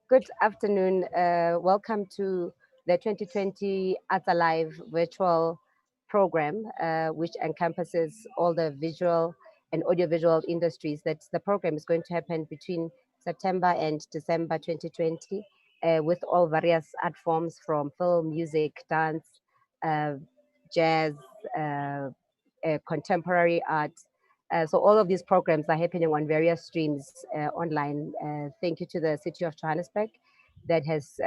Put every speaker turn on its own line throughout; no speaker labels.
Good afternoon. Welcome to the 2020 Arts Alive virtual program, which encompasses all the visual and audiovisual industries. That the program is going to happen between September and December 2020, with all various art forms from film, music, dance, uh, jazz, contemporary art. So all of these programs are happening on various streams online. Thank you to the City of Johannesburg that has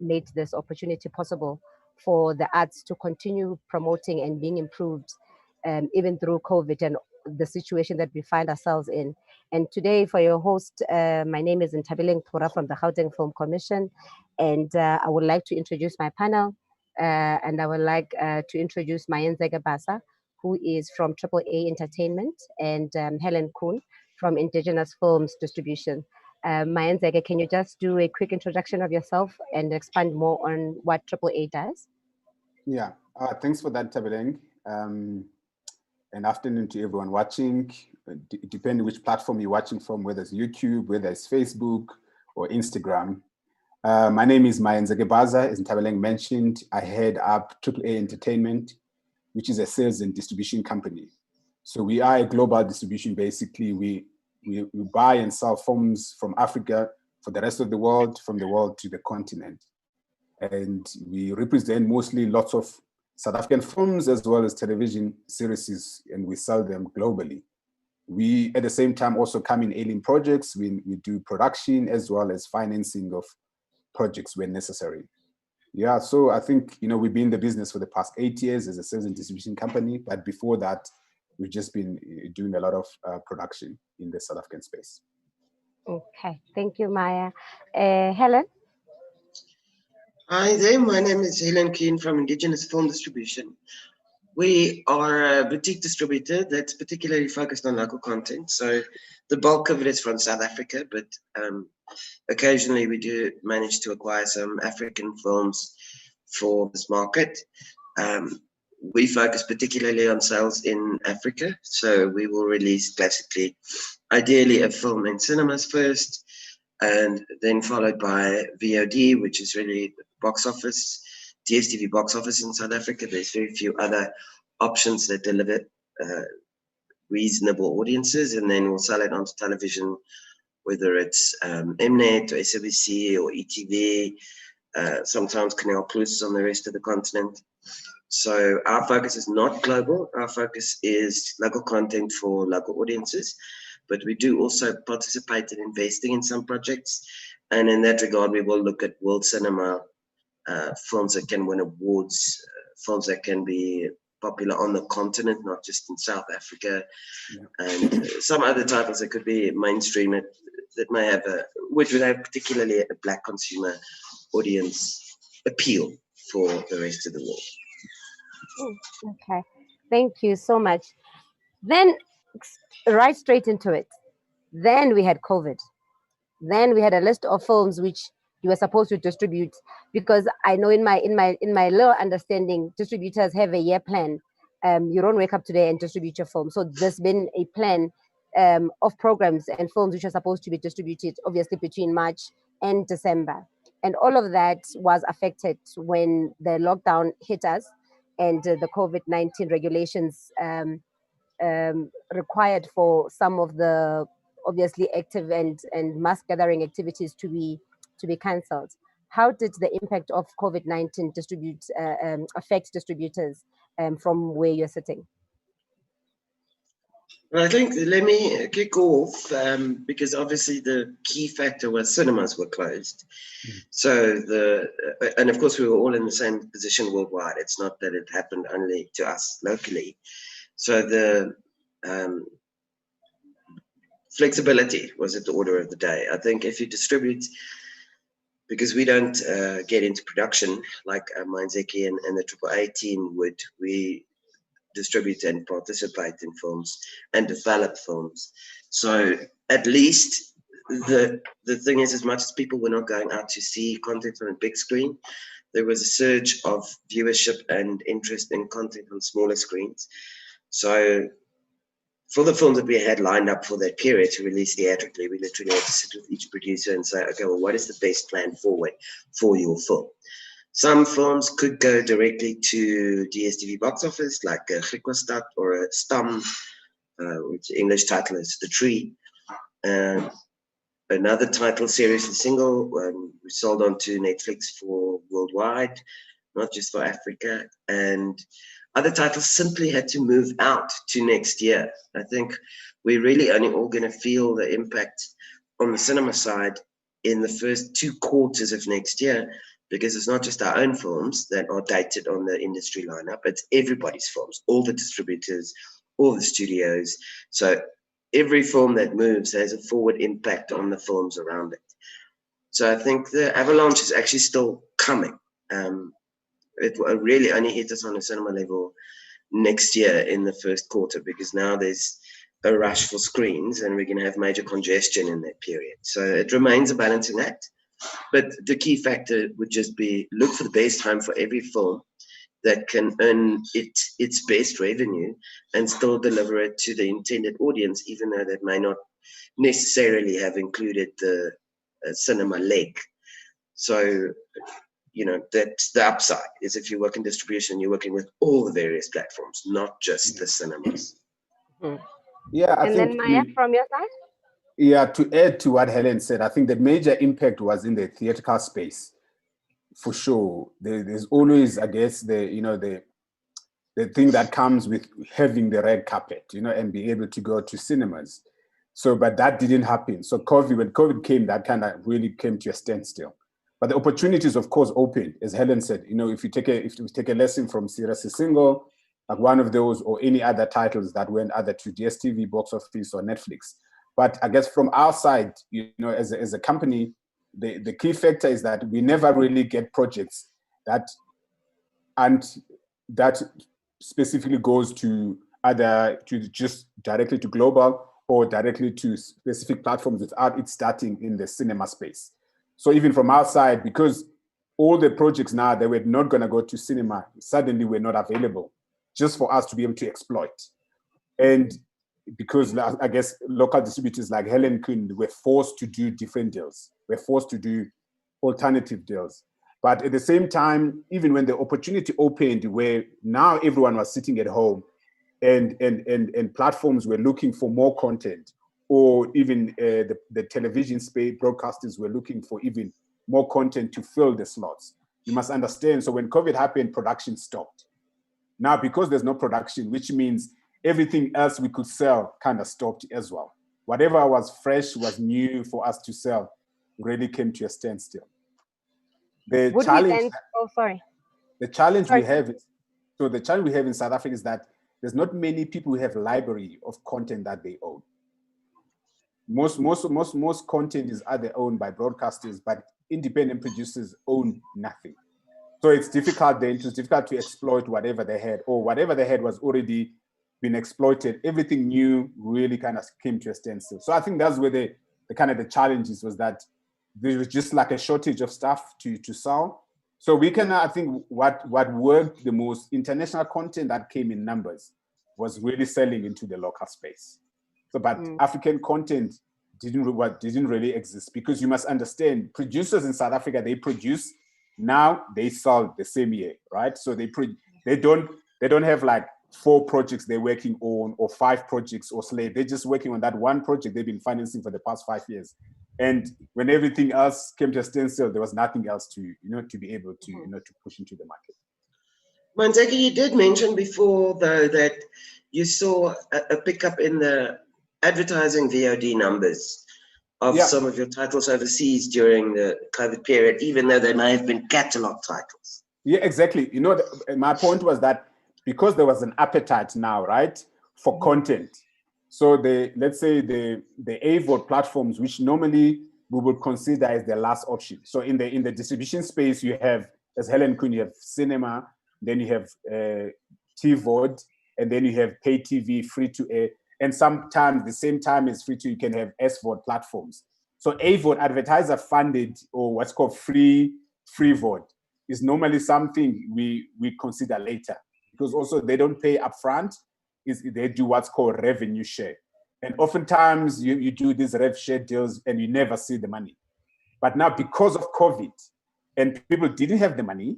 made this opportunity possible for the arts to continue promoting and being improved, even through COVID and the situation that we find ourselves in. And today, for your host, my name is Ntabileng Pura from the Gauteng Film Commission, and I would like to introduce my panel, and I would like to introduce Mayenzeka Basa, who is from AAA Entertainment, and Helen Kuhn from Indigenous Films Distribution. Mayenzeka, can you just do a quick introduction of yourself and expand more on what AAA does?
Yeah, thanks for that, Tabileng. And afternoon to everyone watching, depending which platform you're watching from, whether it's YouTube, whether it's Facebook or Instagram. My name is Mayenzeka Basa, as Tabileng mentioned. I head up AAA Entertainment, which is a sales and distribution company. So we are a global distribution. Basically, we buy and sell films from Africa for the rest of the world, from the world to the continent. And we represent mostly lots of South African films as well as television series, and we sell them globally. We, at the same time, also come in alien projects. We do production as well as financing of projects when necessary. Yeah, so I think, we've been in the business for the past 8 years as a sales and distribution company, but before that, we've just been doing a lot of production in the South African space.
Okay, thank you, Maya. Helen?
Hi there, my name is Helen Kuhn from Indigenous Film Distribution. We are a boutique distributor that's particularly focused on local content. So the bulk of it is from South Africa, but occasionally we do manage to acquire some African films for this market. We focus particularly on sales in Africa. So we will release classically, ideally a film in cinemas first, and then followed by VOD, which is really box office, DSTV box office in South Africa. There's very few other options that deliver reasonable audiences, and then we'll sell it onto television, whether it's Mnet or SABC or ETV, sometimes Canal Plus on the rest of the continent. So our focus is not global. Our focus is local content for local audiences, but we do also participate in investing in some projects. And in that regard, we will look at world cinema films that can win awards, films that can be popular on the continent, not just in South Africa, and some other titles that could be mainstream that may have which would have particularly a Black consumer audience appeal for the rest of the world.
Okay, thank you so much. Then right straight into it. Then we had COVID. Then we had a list of films which you were supposed to distribute, because I know in my little understanding, distributors have a year plan. You don't wake up today and distribute your film. So there's been a plan of programs and films which are supposed to be distributed, obviously between March and December. And all of that was affected when the lockdown hit us, and the COVID-19 regulations required for some of the obviously active and mass gathering activities to be cancelled. How did the impact of COVID-19 affect distributors from where you're sitting?
Well, I think let me kick off because obviously the key factor was cinemas were closed. So and of course we were all in the same position worldwide. It's not that it happened only to us locally. So the flexibility was at the order of the day. I think if you distribute, because we don't get into production like Mayenzeka and the AAA team would, we distribute and participate in films and develop films. So at least the thing is, as much as people were not going out to see content on a big screen, there was a surge of viewership and interest in content on smaller screens. So for the films that we had lined up for that period to release theatrically, we literally had to sit with each producer and say, okay, well, what is the best plan forward for your film? Some films could go directly to DStv box office, like a Griquastad or a Stam, which the English title is The Tree. Another title, Seriously Single, we sold on to Netflix for worldwide, not just for Africa. And other titles simply had to move out to next year. I think we're really only all going to feel the impact on the cinema side in the first 2 quarters of next year, because it's not just our own films that are dated on the industry lineup, it's everybody's films, all the distributors, all the studios. So every film that moves has a forward impact on the films around it. So I think the avalanche is actually still coming. It will really only hit us on a cinema level next year in the first quarter, because now there's a rush for screens and we're going to have major congestion in that period. So it remains a balancing act. But the key factor would just be look for the best time for every film that can earn its best revenue and still deliver it to the intended audience, even though that may not necessarily have included the cinema leg. So, that's the upside, is if you work in distribution, you're working with all the various platforms, not just the cinemas.
Yeah, I
and
think
then Maya, from your side?
Yeah, to add to what Helen said, I think the major impact was in the theatrical space, for sure. There's always, I guess, the thing that comes with having the red carpet, and being able to go to cinemas. So, but that didn't happen. So when COVID came, that kind of really came to a standstill. But the opportunities, of course, opened, as Helen said. If we take a lesson from Seriously Single, like one of those, or any other titles that went either to DStv, box office, or Netflix. But I guess from our side, as a company, the key factor is that we never really get projects that specifically goes to either to just directly to global or directly to specific platforms without it starting in the cinema space. So even from our side, because all the projects now that were not going to go to cinema suddenly were not available just for us to be able to exploit. And because I guess local distributors like Helen Kuhn were forced to do different deals, were forced to do alternative deals. But at the same time, even when the opportunity opened, where now everyone was sitting at home and platforms were looking for more content, or even the television space broadcasters were looking for even more content to fill the slots. You must understand, so when COVID happened, production stopped. Now, because there's no production, which means everything else we could sell kind of stopped as well. Whatever was fresh, was new for us to sell, really came to a standstill. The challenge we have in South Africa is that there's not many people who have a library of content that they own. Most content is either owned by broadcasters, but independent producers own nothing. So it's difficult to exploit whatever they had, or whatever they had was already been exploited. Everything new really kind of came to a standstill. So I think that's where the kind of the challenges was, that there was just like a shortage of stuff to sell. So we can, I think what worked the most, international content that came in numbers was really selling into the local space. So, but African content didn't really exist, because you must understand, producers in South Africa, they produce, now they sell the same year, right? So they don't have like 4 projects they're working on, or 5 projects or slate. They're just working on that one project they've been financing for the past 5 years. And when everything else came to a standstill, there was nothing else to be able to, to push into the market.
Manteki, you did mention before, though, that you saw a pickup in the advertising VOD numbers of some of your titles overseas during the COVID period, even though they may have been catalog titles.
Yeah, exactly. My point was that because there was an appetite now, right, for content. So let's say the AVOD platforms, which normally we would consider as the last option. So in the distribution space, you have, as Helen Kuhn, you have cinema, then you have TVOD, and then you have pay TV, free to air, and sometimes the same time as free to, you can have SVOD platforms. So AVOD, advertiser funded, or what's called free VOD, is normally something we consider later, because also they don't pay upfront. They do what's called revenue share. And oftentimes you do these rev share deals and you never see the money. But now, because of COVID and people didn't have the money,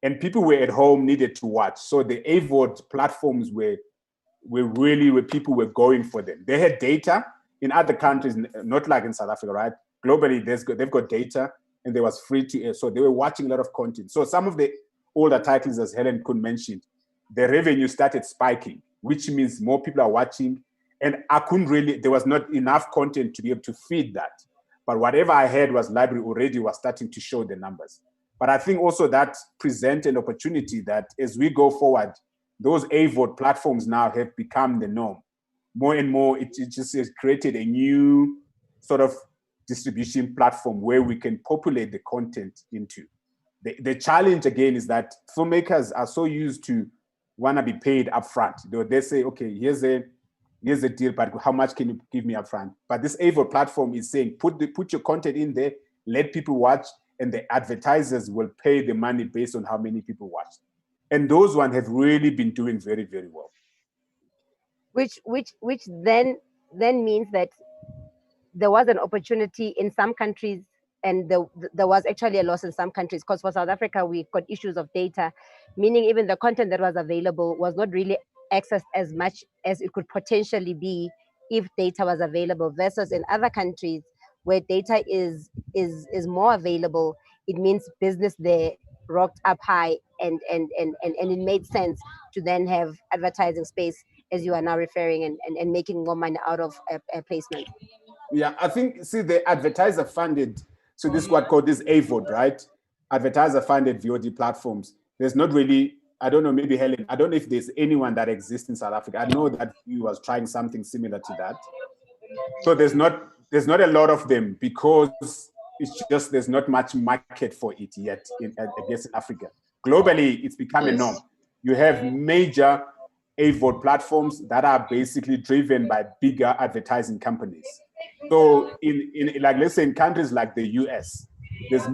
and people were at home, needed to watch. So the AVOD platforms were really where people were going for them. They had data in other countries, not like in South Africa, right? Globally, they've got data, and there was free to air. So they were watching a lot of content. So some of the older titles, as Helen Kuhn mentioned, the revenue started spiking, which means more people are watching. And I couldn't really, there was not enough content to be able to feed that. But whatever I had was library already was starting to show the numbers. But I think also that presents an opportunity that as we go forward, those AVOD platforms now have become the norm. More and more, it just has created a new sort of distribution platform where we can populate the content into. The challenge again is that filmmakers are so used to want to be paid upfront. They say, okay, here's a deal, but how much can you give me upfront? But this AVOD platform is saying, put your content in there, let people watch, and the advertisers will pay the money based on how many people watch. And those ones have really been doing very, very well.
Which then means that there was an opportunity in some countries, and there was actually a loss in some countries, because for South Africa, we got issues of data, meaning even the content that was available was not really accessed as much as it could potentially be if data was available, versus in other countries where data is more available. It means business there rocked up high, and it made sense to then have advertising space, as you are now referring, and making more money out of a placement.
Yeah, I think, see, the advertiser funded, so this is what called this AVOD, right? Advertiser funded VOD platforms. There's not really, I don't know, maybe Helen, I don't know if there's anyone that exists in South Africa. I know that you was trying something similar to that. So there's not a lot of them, because it's just there's not much market for it yet I guess in Africa. Globally, it's become a norm. You have major AVOD platforms that are basically driven by bigger advertising companies. So in like, let's say in countries like the US, there's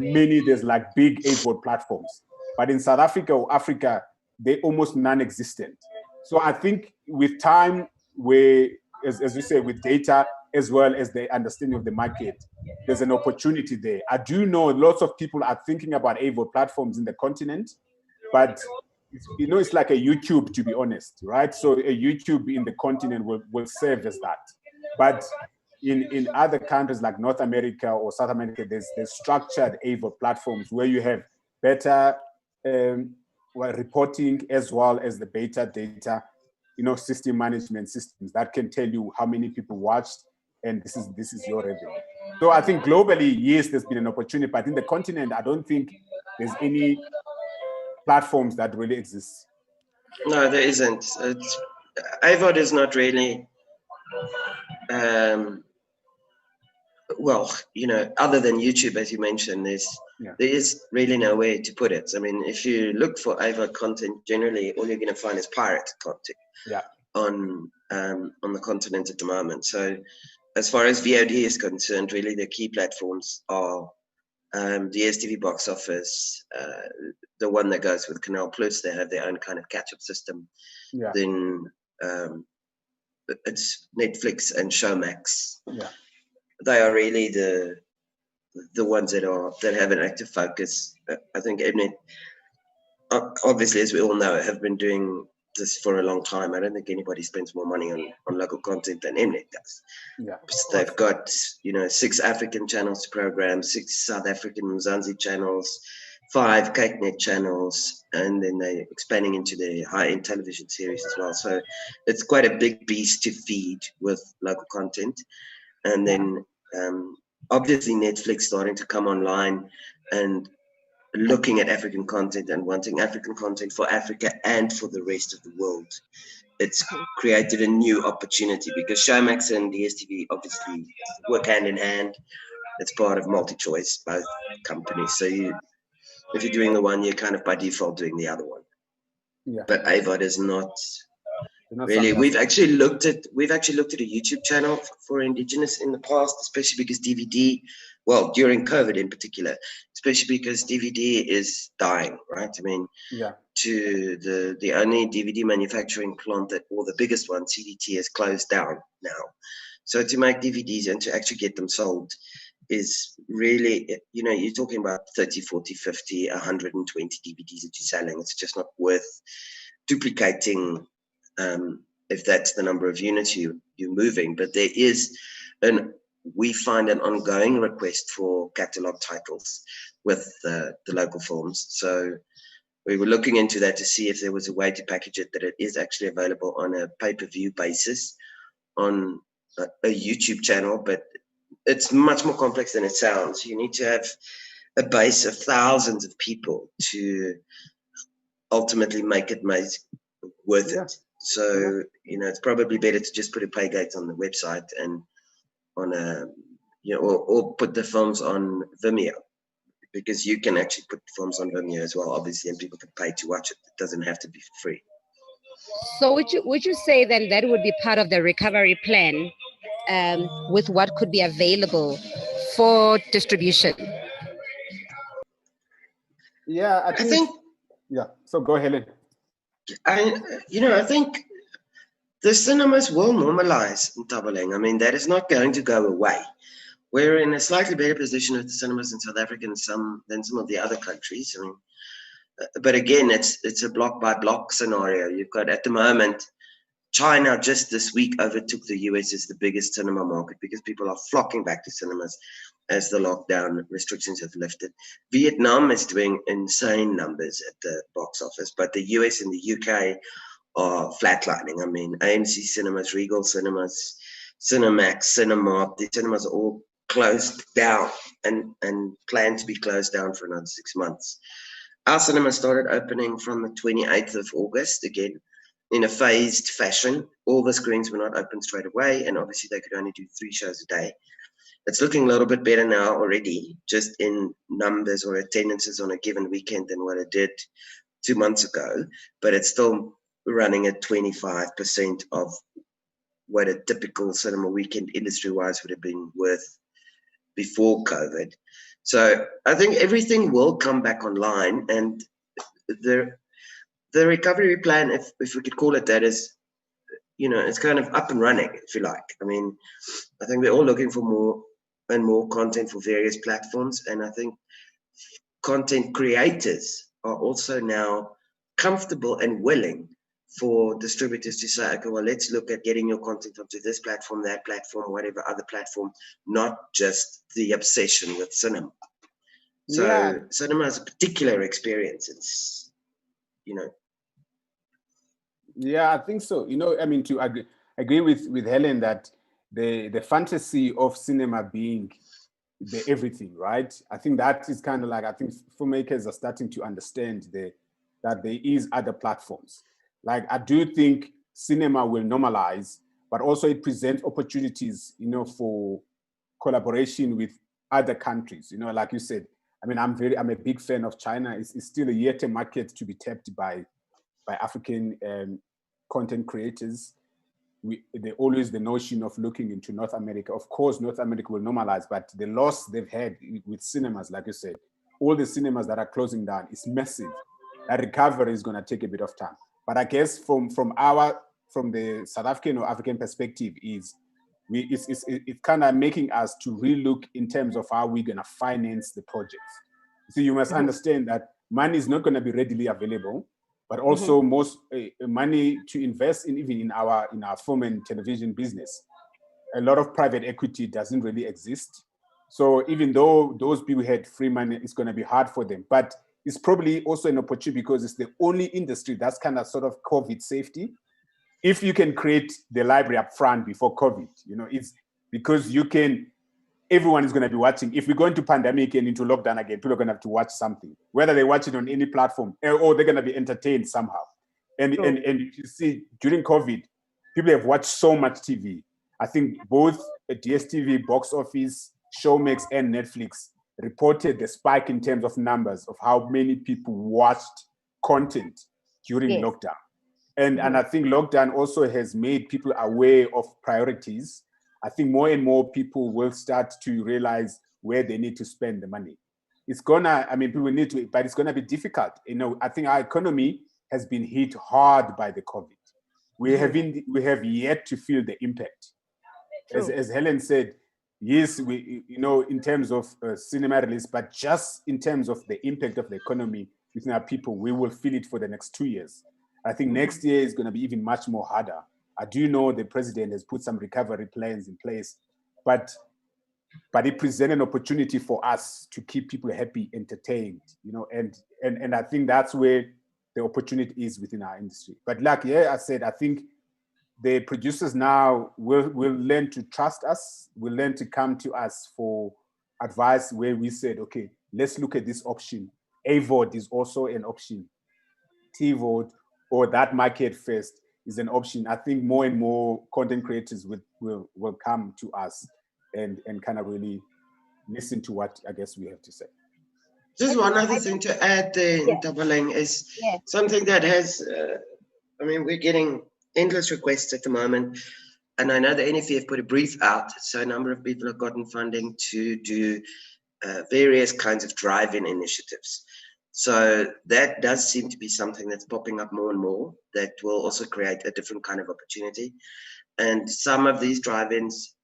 like big AVOD platforms. But in South Africa or Africa, they're almost non-existent. So I think with time, where, as you say, with data, as well as the understanding of the market, there's an opportunity there. I do know lots of people are thinking about AVOD platforms in the continent, but it's like a YouTube, to be honest, right? So a YouTube in the continent will serve as that. But in other countries like North America or South America, there's structured AVOD platforms where you have better reporting, as well as the beta data, system management systems that can tell you how many people watched, and this is your revenue. So I think globally, yes, there's been an opportunity, but in the continent, I don't think there's any platforms that really exist.
No, there isn't. AVOD is not really, well, other than YouTube, as you mentioned, there is really nowhere to put it. I mean, if you look for AVOD content, generally all you're going to find is pirate content on the continent at the moment. So as far as VOD is concerned, really the key platforms are the DStv box office, the one that goes with Canal Plus. They have their own kind of catch-up system.
Yeah.
Then it's Netflix and Showmax.
Yeah.
They are really the ones that have an active focus. I think Mnet, obviously, as we all know, have been doing this for a long time. I don't think anybody spends more money on local content than Mnet does.
Yeah.
They've got 6 African channels to program, 6 South African Mzansi channels, 5 KykNet channels, and then they're expanding into the high-end television series as well. So it's quite a big beast to feed with local content. And then obviously Netflix starting to come online and looking at African content and wanting African content for Africa and for the rest of the world. It's created a new opportunity, because Showmax and DStv obviously work hand in hand. It's part of MultiChoice, both companies. So if you're doing the one, you're kind of by default doing the other one.
Yeah.
But AVOD is not really. We've actually looked at a YouTube channel for Indigenous in the past, especially because DVD, well, during COVID in particular, especially because DVD is dying, right? I mean, to the only DVD manufacturing plant or the biggest one, CDT, has closed down now. So to make DVDs and to actually get them sold is really, you know, you're talking about 30, 40, 50, 120 DVDs that you're selling. It's just not worth duplicating if that's the number of units you're moving. But there is we find an ongoing request for catalog titles with the local films. So we were looking into that to see if there was a way to package it that it is actually available on a pay-per-view basis on a YouTube channel, but it's much more complex than it sounds. You need to have a base of thousands of people to ultimately make it worth it. So, you know, it's probably better to just put a pay gate on the website and on a, you know, or put the films on Vimeo, because you can actually put films on Vimeo as well, obviously, and people can pay to watch it. It doesn't have to be free.
So would you say then that would be part of the recovery plan, with what could be available for distribution?
Yeah, I think yeah. So go ahead.
I think the cinemas will normalize in Tabaleng. I mean, that is not going to go away. We're in a slightly better position with the cinemas in South Africa than some of the other countries. I mean, but again, it's a block by block scenario. You've got, at the moment, China just this week overtook the US as the biggest cinema market because people are flocking back to cinemas as the lockdown restrictions have lifted. Vietnam is doing insane numbers at the box office, but the US and the UK are flatlining. I mean, AMC Cinemas, Regal Cinemas, Cinemax, Cinemark, the cinemas are all closed down and plan to be closed down for another 6 months. Our cinema started opening from the 28th of August, again, in a phased fashion. All the screens were not open straight away, and obviously they could only do 3 shows a day. It's looking a little bit better now already, just in numbers or attendances on a given weekend than what it did 2 months ago, but it's still running at 25% of what a typical cinema weekend industry-wise would have been worth before COVID. So I think everything will come back online, and the recovery plan, if we could call it that, is, you know, it's kind of up and running, if you like. I mean, I think we're all looking for more and more content for various platforms, and I think content creators are also now comfortable and willing for distributors to say, okay, well, let's look at getting your content onto this platform, that platform, whatever other platform, not just the obsession with cinema. So cinema is a particular experience. It's, you know.
Yeah, I think so. You know, I mean, to agree with Helen that the fantasy of cinema being the everything, right? I think that is kind of like, I think filmmakers are starting to understand that there is other platforms. Like, I do think cinema will normalize, but also it presents opportunities, you know, for collaboration with other countries. You know, like you said, I mean, I'm a big fan of China. It's still yet a market to be tapped by African content creators. They always the notion of looking into North America. Of course, North America will normalize, but the loss they've had with cinemas, like you said, all the cinemas that are closing down is massive. That recovery is going to take a bit of time. But I guess from the South African or African perspective it's kind of making us to relook in terms of how we're going to finance the projects. So you must understand that money is not going to be readily available, but also most money to invest in, even in our film and television business. A lot of private equity doesn't really exist. So even though those people had free money, it's going to be hard for them. But it's probably also an opportunity because it's the only industry that's kind of sort of COVID safety. If you can create the library up front before COVID, you know, it's because everyone is going to be watching. If we go into pandemic and into lockdown again, people are going to have to watch something, whether they watch it on any platform or they're going to be entertained somehow. And you see, during COVID, people have watched so much TV. I think both DSTV, Box Office, Showmax, and Netflix reported the spike in terms of numbers of how many people watched content during lockdown. And I think lockdown also has made people aware of priorities. I think more and more people will start to realize where they need to spend the money. It's people need to, but it's gonna be difficult. You know, I think our economy has been hit hard by the COVID. We have yet to feel the impact. As Helen said, yes, we, in terms of cinema release, but just in terms of the impact of the economy within our people, we will feel it for the next 2 years. I think next year is going to be even much more harder. I do know the president has put some recovery plans in place, but it presents an opportunity for us to keep people happy, entertained, and I think that's where the opportunity is within our industry. But like I said, I think the producers now will learn to trust us, will learn to come to us for advice where we said, okay, let's look at this option. AVOD is also an option. TVOD or that market first is an option. I think more and more content creators will come to us and kind of really listen to what I guess we have to say.
Just one other thing to add there, Ntabaleng, is something that has, we're getting endless requests at the moment. And I know the NFE have put a brief out. So a number of people have gotten funding to do various kinds of drive-in initiatives. So that does seem to be something that's popping up more and more that will also create a different kind of opportunity. And some of these drive-ins,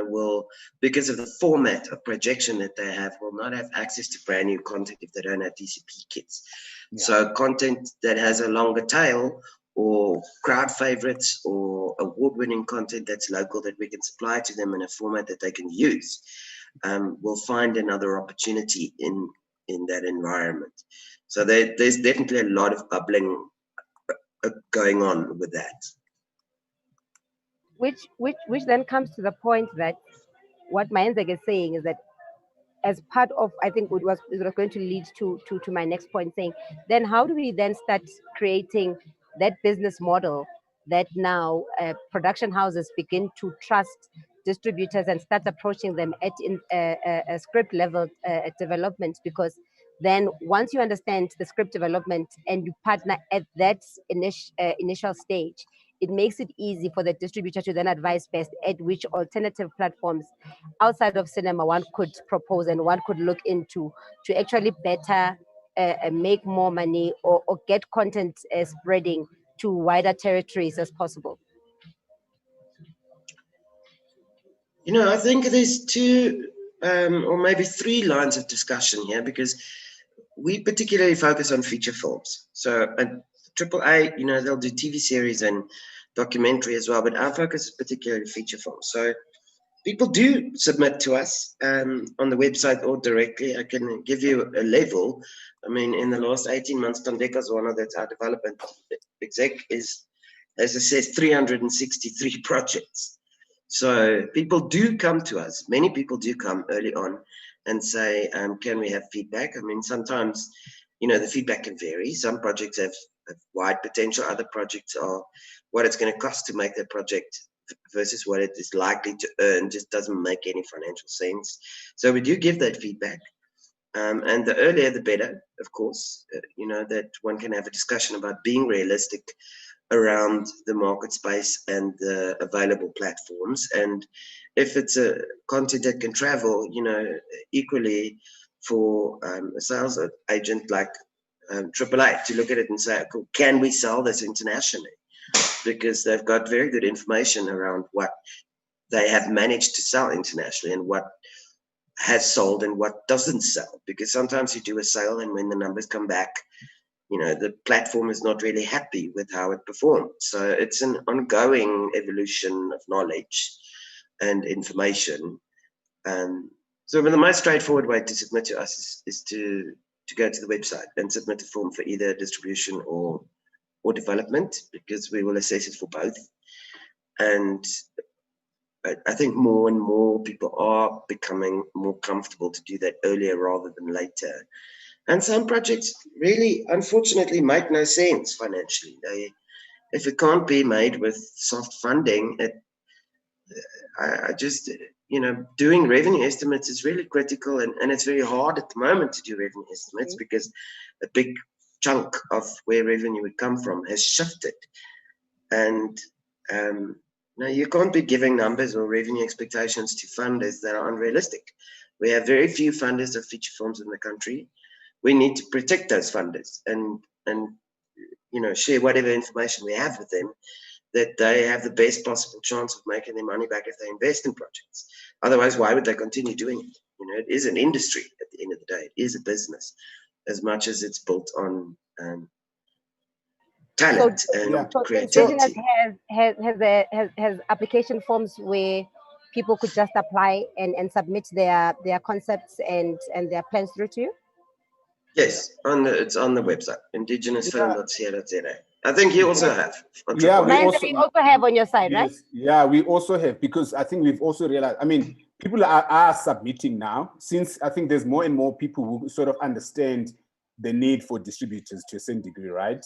will, because of the format of projection that they have, will not have access to brand new content if they don't have DCP kits. Yeah. So content that has a longer tail or crowd favorites or award-winning content that's local that we can supply to them in a format that they can use, will find another opportunity in that environment. So there's definitely a lot of bubbling going on with that.
Which then comes to the point that what Mayenzek is saying is that as part of, I think it was going to lead to my next point, saying, then how do we then start creating that business model that now production houses begin to trust distributors and start approaching them at a script level development? Because then once you understand the script development and you partner at that initial stage, it makes it easy for the distributor to then advise best at which alternative platforms outside of cinema one could propose and one could look into to actually better make more money or get content spreading to wider territories as possible.
I think there's two or maybe three lines of discussion here, because we particularly focus on feature films. So AAA, they'll do TV series and documentary as well, but our focus is particularly feature films. So people do submit to us on the website or directly. I can give you a level. I mean, in the last 18 months, Tandeka Zwana, that's our development exec, has assessed 363 projects. So people do come to us. Many people do come early on and say, can we have feedback? I mean, sometimes, the feedback can vary. Some projects have wide potential. Other projects are what it's going to cost to make that project versus what it is likely to earn just doesn't make any financial sense. So we do give that feedback. And the earlier, the better, of course, that one can have a discussion about being realistic around the market space and the available platforms. And if it's a content that can travel, equally for a sales agent like AAA to look at it and say, can we sell this internationally? Because they've got very good information around what they have managed to sell internationally and what has sold and what doesn't sell. Because sometimes you do a sale and when the numbers come back, the platform is not really happy with how it performed. So it's an ongoing evolution of knowledge and information. So the most straightforward way to submit to us is to go to the website and submit a form for either distribution or development, because we will assess it for both. And I think more and more people are becoming more comfortable to do that earlier rather than later. And some projects really, unfortunately, make no sense financially. If it can't be made with soft funding, doing revenue estimates is really critical, and it's very hard at the moment to do revenue estimates because a big chunk of where revenue would come from has shifted. And you can't be giving numbers or revenue expectations to funders that are unrealistic. We have very few funders of feature films in the country. We need to protect those funders and share whatever information we have with them, that they have the best possible chance of making their money back if they invest in projects. Otherwise, why would they continue doing it? You know, it is an industry at the end of the day. It is a business as much as it's built on talent and creativity.
Has application forms where people could just apply and submit their concepts and their plans through to you?
Yes, it's on the website, indigenousfilm.co.za. I think you also have.
Yeah, we also
have on your side,
yes,
right?
Yeah, we also have, because I think we've also realized, I mean, people are submitting now, since I think there's more and more people who sort of understand the need for distributors to a certain degree, right?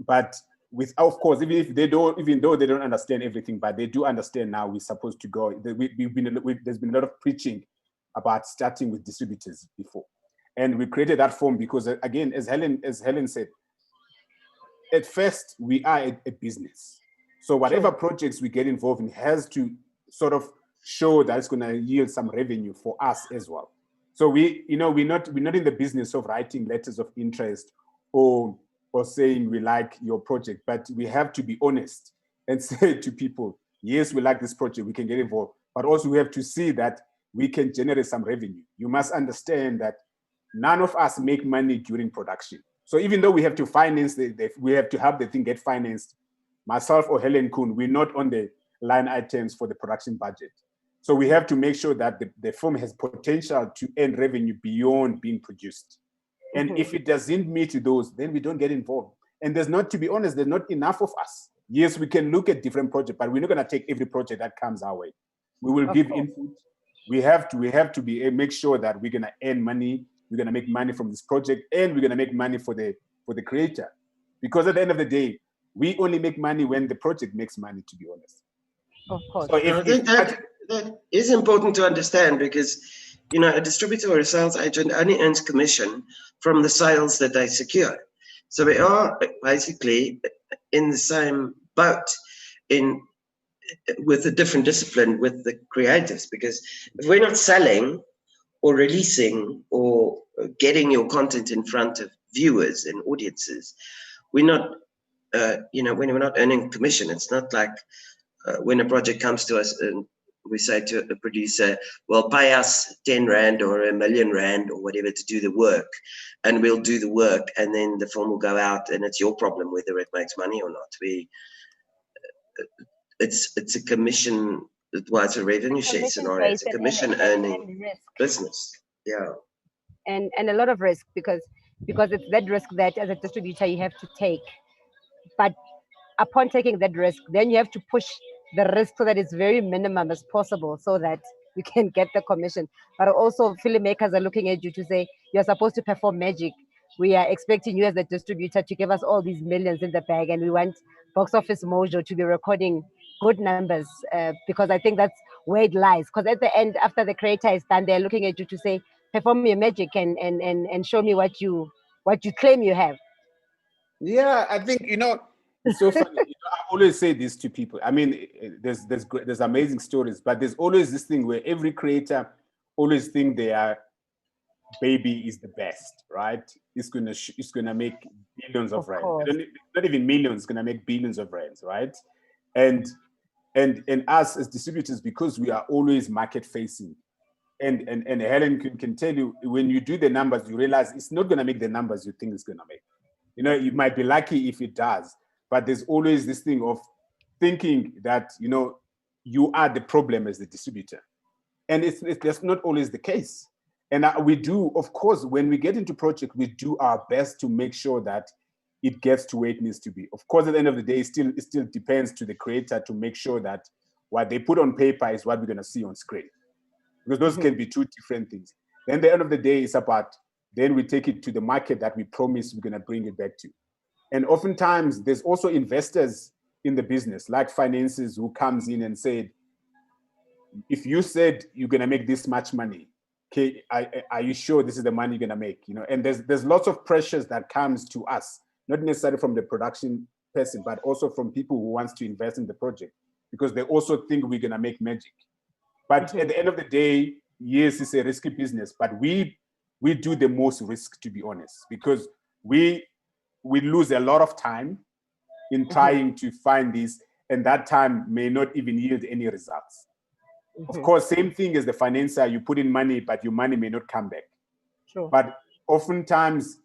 But with, of course, even though they don't understand everything, but they do understand now we're supposed to go. There's been a lot of preaching about starting with distributors before. And we created that form because, again, as Helen said, at first we are a business. So whatever projects we get involved in has to sort of show that it's going to yield some revenue for us as well. So we're not in the business of writing letters of interest or saying we like your project, but we have to be honest and say to people, yes, we like this project, we can get involved, but also we have to see that we can generate some revenue. You must understand that none of us make money during production. So even though we have to finance, we have to have the thing get financed, myself or Helen Kuhn, we're not on the line items for the production budget. So we have to make sure that the film has potential to earn revenue beyond being produced. And if it doesn't meet those, then we don't get involved. And to be honest, there's not enough of us. Yes, we can look at different projects, but we're not going to take every project that comes our way. We will give input. We have to make sure that we're going to earn money. We're going to make money from this project, and we're going to make money for the creator. Because at the end of the day, we only make money when the project makes money, to be honest.
Of course.
So I think that is important to understand, because, you know, a distributor or a sales agent only earns commission from the sales that they secure. So we are basically in the same boat with a different discipline with the creatives, because if we're not selling or releasing or getting your content in front of viewers and audiences, we're not, when we're not earning commission. It's not like when a project comes to us and we say to a producer, well, pay us 10 Rand or R1 million or whatever to do the work, and we'll do the work, and then the film will go out, and it's your problem whether it makes money or not. It's a commission. Well, it's a revenue share scenario. It's a commission earning business. Yeah.
And a lot of risk, because it's that risk that as a distributor you have to take. But upon taking that risk, then you have to push the risk so that it's very minimum as possible so that you can get the commission. But also filmmakers are looking at you to say, you're supposed to perform magic. We are expecting you as a distributor to give us all these millions in the bag, and we want Box Office Mojo to be recording good numbers, because I think that's where it lies. Because at the end, after the creator is done, they're looking at you to say, perform your magic and show me what you claim you have.
Yeah, I think, it's so funny. I always say this to people. I mean, there's amazing stories, but there's always this thing where every creator always think their baby is the best, right? It's gonna make billions of rands. Not even millions. It's gonna make billions of rands, right? And us as distributors, because we are always market facing, and Helen can tell you, when you do the numbers, you realize it's not gonna make the numbers you think it's gonna make. You might be lucky if it does, but there's always this thing of thinking that, you are the problem as the distributor. And that's not always the case. And we do, of course, when we get into project, we do our best to make sure that it gets to where it needs to be. Of course, at the end of the day, it still depends to the creator to make sure that what they put on paper is what we're going to see on screen. Because those can be two different things. Then at the end of the day, it's about, then we take it to the market that we promise we're going to bring it back to. And oftentimes, there's also investors in the business, like finances, who comes in and said, if you said you're going to make this much money, okay, are you sure this is the money you're going to make? And there's lots of pressures that comes to us, not necessarily from the production person, but also from people who wants to invest in the project, because they also think we're going to make magic. But at the end of the day, yes, it's a risky business, but we do the most risk, to be honest, because we lose a lot of time, in trying to find this, and that time may not even yield any results. Of course, same thing as the financer, you put in money, but your money may not come back.
Sure.
But oftentimes,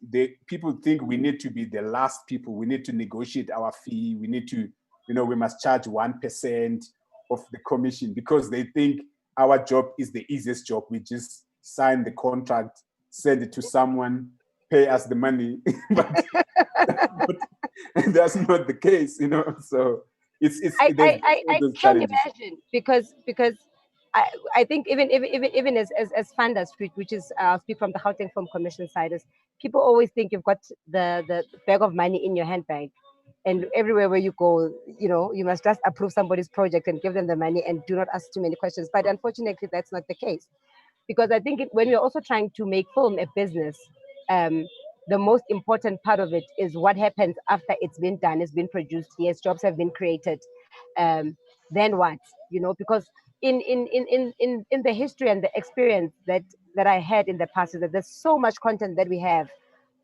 people think we need to be the last people. We need to negotiate our fee. We need to, we must charge 1% of the commission, because they think our job is the easiest job. We just sign the contract, send it to someone, pay us the money. but that's not the case, So
I can imagine, because I think even as funders, which is I'll speak from the Gauteng Film Commission side, is people always think you've got the bag of money in your handbag, and everywhere where you go, you must just approve somebody's project and give them the money and do not ask too many questions. But unfortunately, that's not the case, because I think when we're also trying to make film a business, the most important part of it is what happens after it's been done, it's been produced. Yes, jobs have been created. Then what? Because in the history and the experience that I had in the past, is that there's so much content that we have,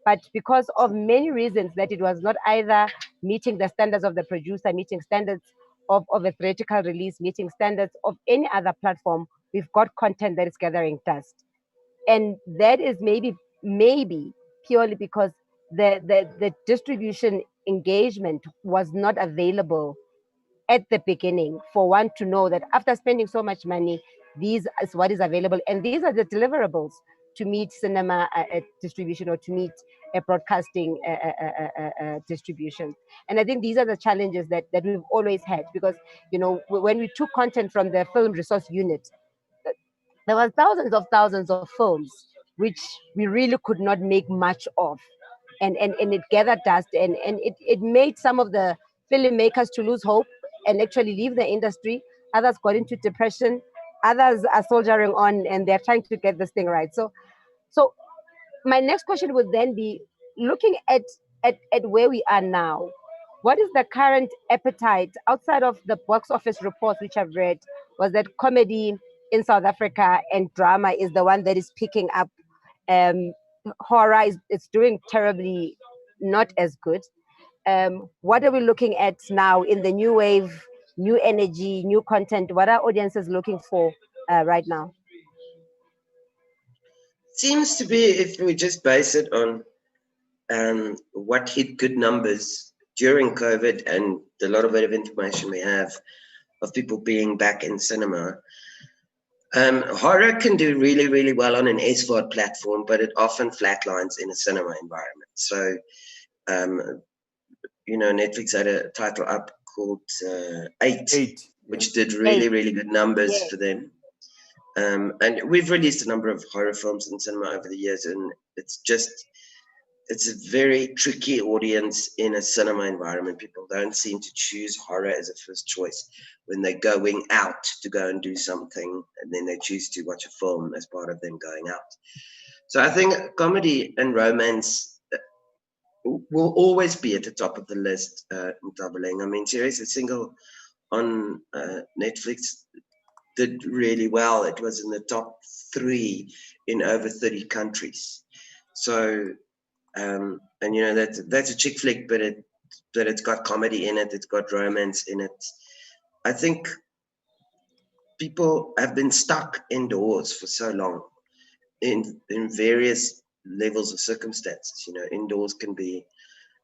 but because of many reasons, that it was not either meeting the standards of the producer, meeting standards of a theatrical release, meeting standards of any other platform, we've got content that is gathering dust. And that is maybe purely because the distribution engagement was not available at the beginning, for one to know that after spending so much money, these is what is available, and these are the deliverables to meet cinema distribution, or to meet a broadcasting distribution. And I think these are the challenges that we've always had, because when we took content from the film resource unit, there were thousands of films which we really could not make much of, and it gathered dust, and it made some of the filmmakers to lose hope and actually leave the industry. Others got into depression, others are soldiering on, and they're trying to get this thing right. So my next question would then be, looking at where we are now, what is the current appetite outside of the box office reports which I've read? Was that comedy in South Africa and drama is the one that is picking up? Horror it's doing terribly, not as good. What are we looking at now in the new wave, new energy, new content? What are audiences looking for right now?
Seems to be, if we just base it on what hit good numbers during COVID, and the lot of bit of information we have of people being back in cinema, horror can do really, really well on an SVOD platform, but it often flatlines in a cinema environment. So, Netflix had a title up called Eight, which did really, really good numbers for them. And we've released a number of horror films in cinema over the years, and it's a very tricky audience in a cinema environment. People don't seem to choose horror as a first choice when they're going out to go and do something, and then they choose to watch a film as part of them going out. So I think comedy and romance will always be at the top of the list, doubling. I mean, Series a Single on Netflix did really well. It was in the top 3 in over 30 countries. So, and that's a chick flick, but it's got comedy in it. It's got romance in it. I think people have been stuck indoors for so long in various levels of circumstances. Indoors can be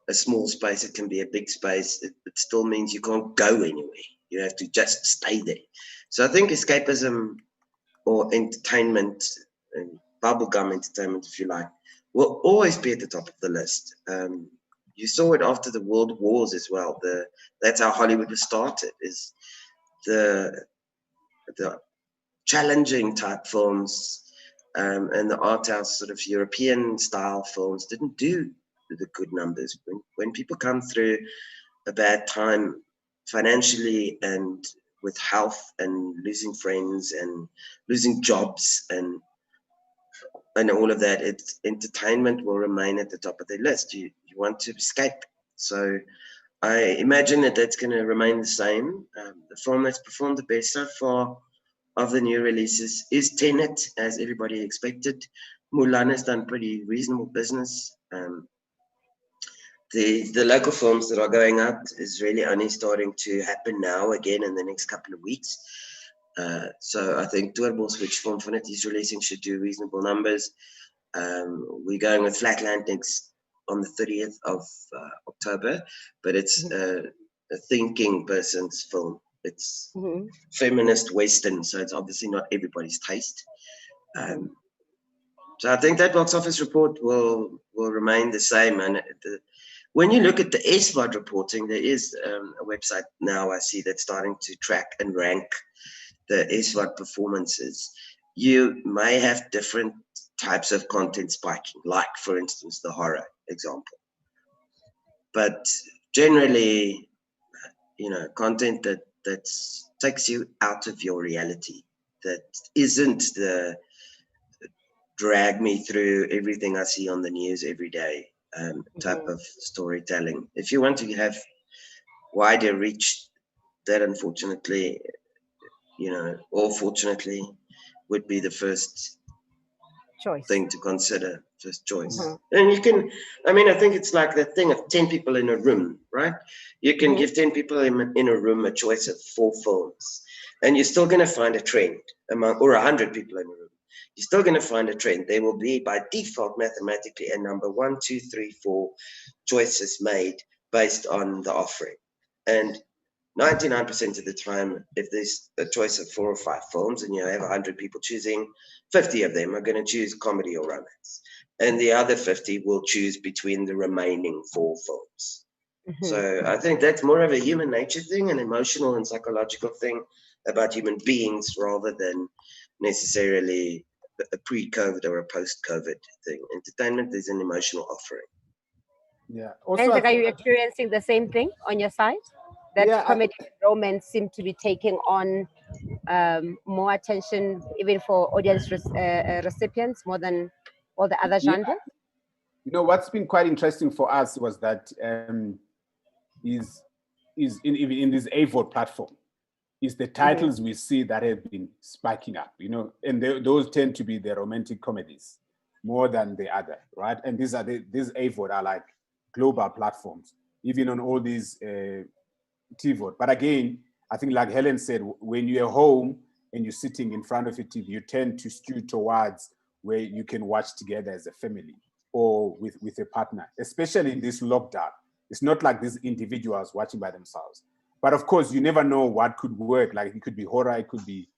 a small space, it can be a big space. It still means you can't go anywhere. You have to just stay there. So I think escapism or entertainment, and bubblegum entertainment, if you like, will always be at the top of the list. You saw it after the world wars as well. That's how Hollywood was started, is the challenging type films and the art house sort of European style films didn't do the good numbers. When people come through a bad time financially and with health and losing friends and losing jobs and all of that, entertainment will remain at the top of their list. You want to escape. So I imagine that's going to remain the same. The film that's performed the best so far of the new releases is Tenet, as everybody expected. Mulan has done pretty reasonable business. the local films that are going out is really only starting to happen now again in the next couple of weeks. So I think Doorbos, which Film Infinity is releasing, should do reasonable numbers. We're going with Flatland next on the 30th of October, but it's a thinking person's film. It's feminist Western, so it's obviously not everybody's taste. So I think that box office report will remain the same. And when you look at the SVOD reporting, there is a website now I see that's starting to track and rank the SVOD performances. You may have different types of content spiking, like, for instance, the horror example. But generally, content that takes you out of your reality, that isn't the drag me through everything I see on the news every day type of storytelling. If you want to have wider reach, that unfortunately, or fortunately, would be the first
choice
thing to consider, first choice. And you can, I think it's like the thing of 10 people in a room, right? You can give 10 people in a room a choice of 4 films, and you're still going to find a trend or 100 people in a room. You're still going to find a trend. There will be, by default, mathematically, a number 1, 2, 3, 4 choices made based on the offering. And 99% of the time, if there's a choice of 4 or 5 films and you have 100 people choosing, 50 of them are going to choose comedy or romance. And the other 50 will choose between the remaining 4 films. So I think that's more of a human nature thing, an emotional and psychological thing about human beings, rather than necessarily a pre-COVID or a post-COVID thing. Entertainment is an emotional offering.
Yeah. Also,
are you experiencing the same thing on your side? That comedy and romance seem to be taking on more attention, even for audience recipients, more than all the other genres?
What's been quite interesting for us was that is in this AVOD platform, is the titles we see that have been spiking up, and those tend to be the romantic comedies more than the other, right? And these AVOD are like global platforms, even on all these TVOD. But again, I think like Helen said, when you're home and you're sitting in front of a TV, you tend to skew towards where you can watch together as a family or with a partner, especially in this lockdown. It's not like these individuals watching by themselves. But of course, you never know what could work. Like it could be horror, it could be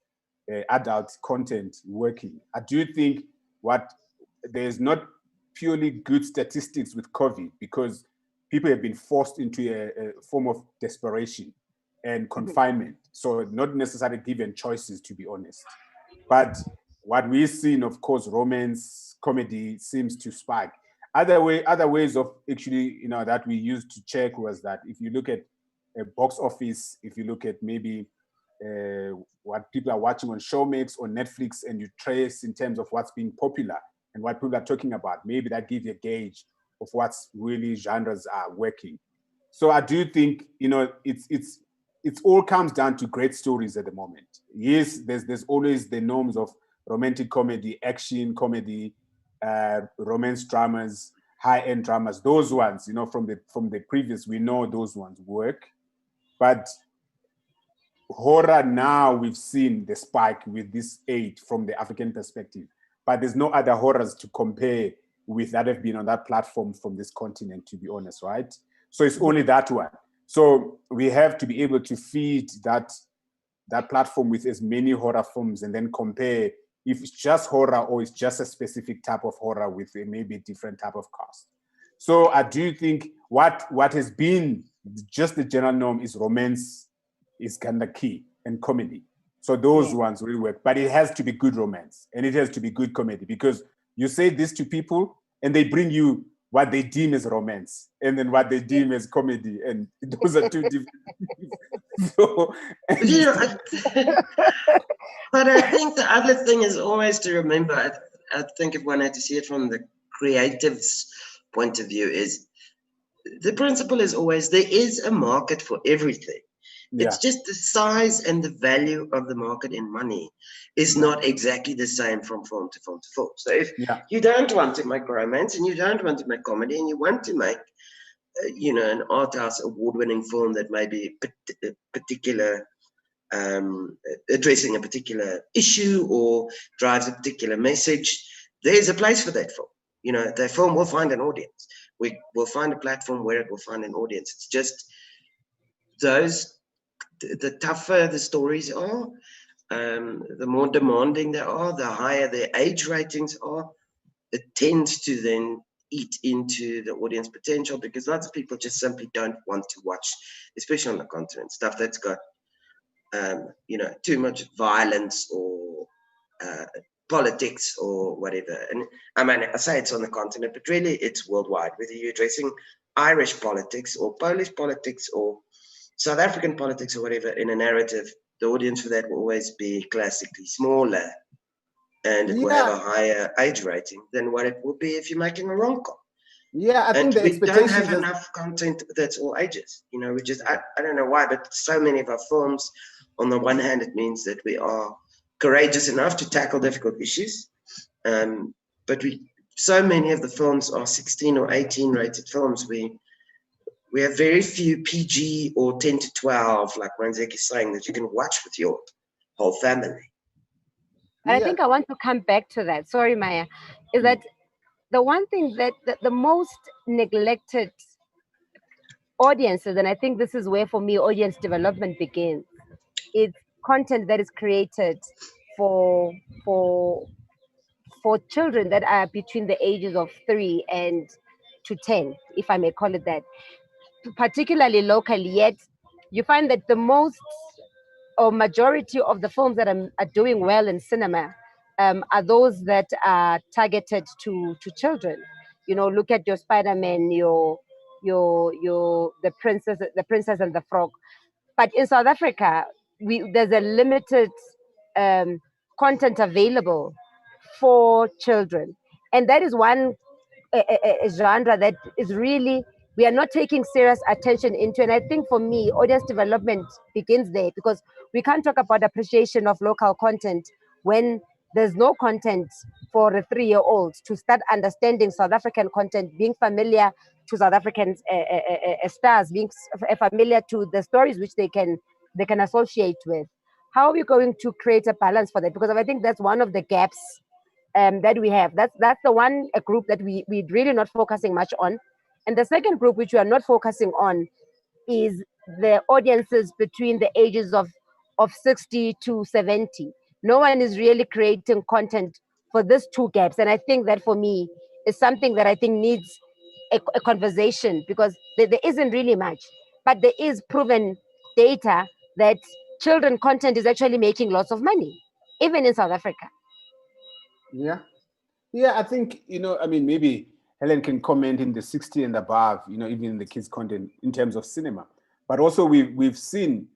adult content working. I do think there's not purely good statistics with COVID, because people have been forced into a form of desperation and confinement. So not necessarily given choices, to be honest. But what we've seen, of course, romance, comedy seems to spike. Other ways of actually, that we used to check was that if you look at a box office, if you look at maybe what people are watching on Showmax or Netflix, and you trace in terms of what's being popular and what people are talking about, maybe that gives you a gauge of what's really genres are working. So I do think, it's all comes down to great stories at the moment. Yes, there's always the norms of romantic comedy, action comedy, romance dramas, high-end dramas. Those ones, from the previous, we know those ones work. But horror now, we've seen the spike with this 8 from the African perspective. But there's no other horrors to compare with that have been on that platform from this continent, to be honest, right? So it's only that one. So we have to be able to feed that platform with as many horror films and then compare if it's just horror or it's just a specific type of horror with maybe a different type of cast. So I do think what has been just the general norm is romance is kind of key, and comedy. So those ones really work, but it has to be good romance and it has to be good comedy, because you say this to people and they bring you what they deem as romance and then what they deem as comedy, and those are two different things. So,
but I think the other thing is always to remember, I think if one had to see it from the creative's point of view, is the principle is always there is a market for everything. It's just the size and the value of the market in money is not exactly the same from film to film to film. So if you don't want to make romance and you don't want to make comedy and you want to make you know, an art house award-winning film that may be particular, addressing a particular issue or drives a particular message, there's a place for that film. You know, that film will find an audience. We will find a platform where it will find an audience. It's just the tougher the stories are, the more demanding they are, the higher their age ratings are, it tends to then eat into the audience potential, because lots of people just simply don't want to watch, especially on the continent, stuff that's got you know, too much violence or politics or whatever. And I mean, I say it's on the continent, but really it's worldwide, whether you're addressing Irish politics or Polish politics or South African politics or whatever in a narrative, the audience for that will always be classically smaller, and it will have a higher age rating than what it would be if you're making a rom-com.
Yeah, I think
and
the
we don't have
expectations
enough content that's all ages. You know, we just, I don't know why, but so many of our films, on the one hand, it means that we are courageous enough to tackle difficult issues. But so many of the films are 16 or 18 rated films. We have very few PG or 10 to 12, like Manzek is saying, that you can watch with your whole family.
And I think I want to come back to that. Sorry, Maya. Is that the one thing that the most neglected audiences, and I think this is where for me audience development begins. It's content that is created for children that are between the ages of 3 and to 10, if I may call it that, particularly locally. Yet you find that the most or majority of the films that are doing well in cinema are those that are targeted to children. You know, look at your Spider-Man, your the Princess and the Frog. But in South Africa, there's a limited content available for children, and that is one a genre that is really we are not taking serious attention into. And I think for me, audience development begins there, because we can't talk about appreciation of local content when there's no content for a 3-year-old to start understanding South African content, being familiar to South African stars, being familiar to the stories which they can associate with. How are we going to create a balance for that? Because I think that's one of the gaps that we have. That's the one a group that we're really not focusing much on. And the second group which we are not focusing on is the audiences between the ages of 60 to 70. No one is really creating content for these two gaps. And I think that for me is something that I think needs a conversation, because there isn't really much, but there is proven data that children content is actually making lots of money, even in South Africa.
Yeah. I think, you know, I mean, maybe Helen can comment in the 60 and above, you know, even in the kids' content in terms of cinema. But also we've seen,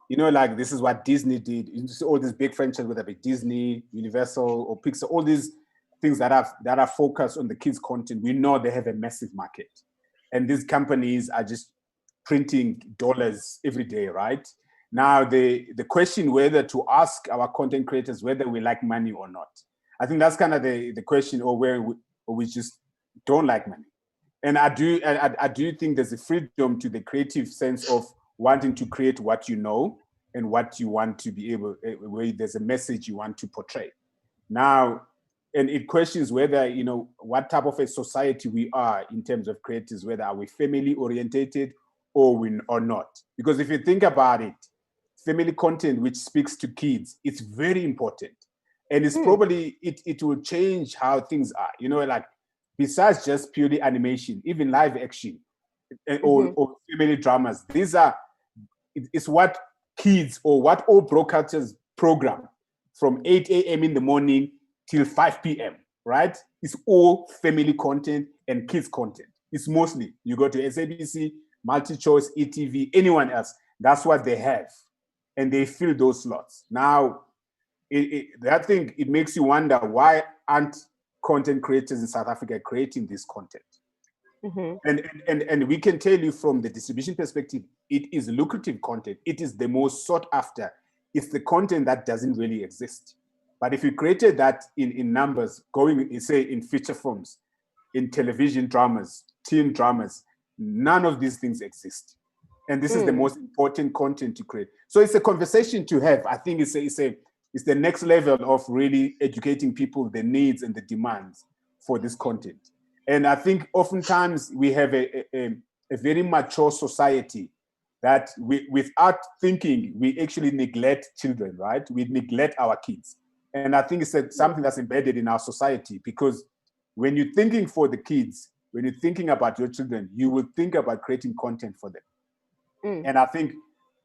you know, like this is what Disney did. You see all these big franchises, whether it be Disney, Universal, or Pixar, all these things that are focused on the kids' content. We know they have a massive market. And these companies are just printing dollars every day, right? Now, the question whether to ask our content creators whether we like money or not. I think that's kind of the question, or where we just don't like money. And I do think there's a freedom to the creative sense of wanting to create what you know and what you want to be able, where there's a message you want to portray. Now, and it questions whether, you know, what type of a society we are in terms of creators, whether are we family orientated or not. Because if you think about it, family content which speaks to kids, it's very important. And it's probably, it will change how things are, you know, like besides just purely animation, even live action or family dramas. It's what kids or what all broadcasters program from 8 a.m. in the morning till 5 p.m., right? It's all family content and kids content. It's mostly, you go to SABC, MultiChoice, ETV, anyone else, that's what they have. And they fill those slots. Now, that thing, it makes you wonder, why aren't content creators in South Africa creating this content? And we can tell you from the distribution perspective, it is lucrative content. It is the most sought after. It's the content that doesn't really exist. But if you created that in numbers, going, say, in feature films, in television dramas, teen dramas, none of these things exist. And this is the most important content to create. So it's a conversation to have. I think it's the next level of really educating people the needs and the demands for this content. And I think oftentimes we have a very mature society that without thinking, we actually neglect children, right? We neglect our kids. And I think it's something that's embedded in our society, because when you're thinking for the kids, when you're thinking about your children, you will think about creating content for them. And I think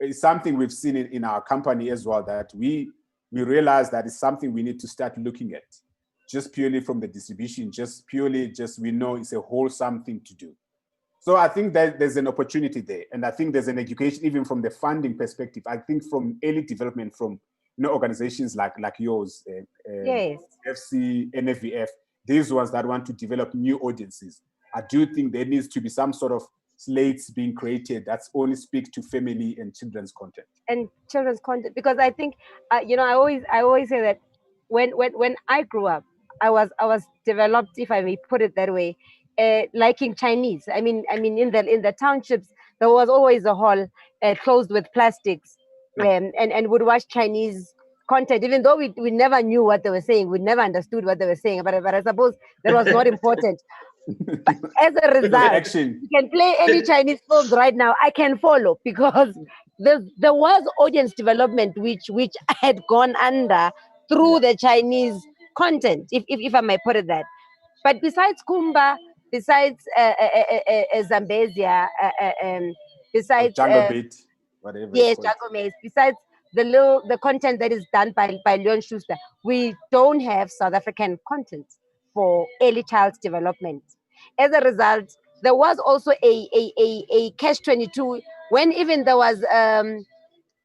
it's something we've seen in our company as well, that we realize that it's something we need to start looking at, just purely from the distribution, we know it's a wholesome thing to do. So I think that there's an opportunity there. And I think there's an education, even from the funding perspective. I think from early development, from organizations like yours,
Yes.
FC, NFVF, these ones that want to develop new audiences. I do think there needs to be some sort of slates being created that's only speak to family and children's content.
And children's content, because I think, I always say that when I grew up, I was developed, if I may put it that way, liking Chinese. I mean, in the townships, there was always a hall closed with plastics, and would watch Chinese content, even though we never knew what they were saying, we never understood what they were saying, but I suppose that was not important. But as a result, you can play any Chinese films right now. I can follow, because there was audience development which I had gone under through the Chinese content, if I may put it that. But besides Kumba, besides Zambezia, besides
Jungle Beat, whatever.
Yes, Jungle Maze. Besides the content that is done by Leon Schuster, we don't have South African content for early child development. As a result, there was also a catch-22 when even there was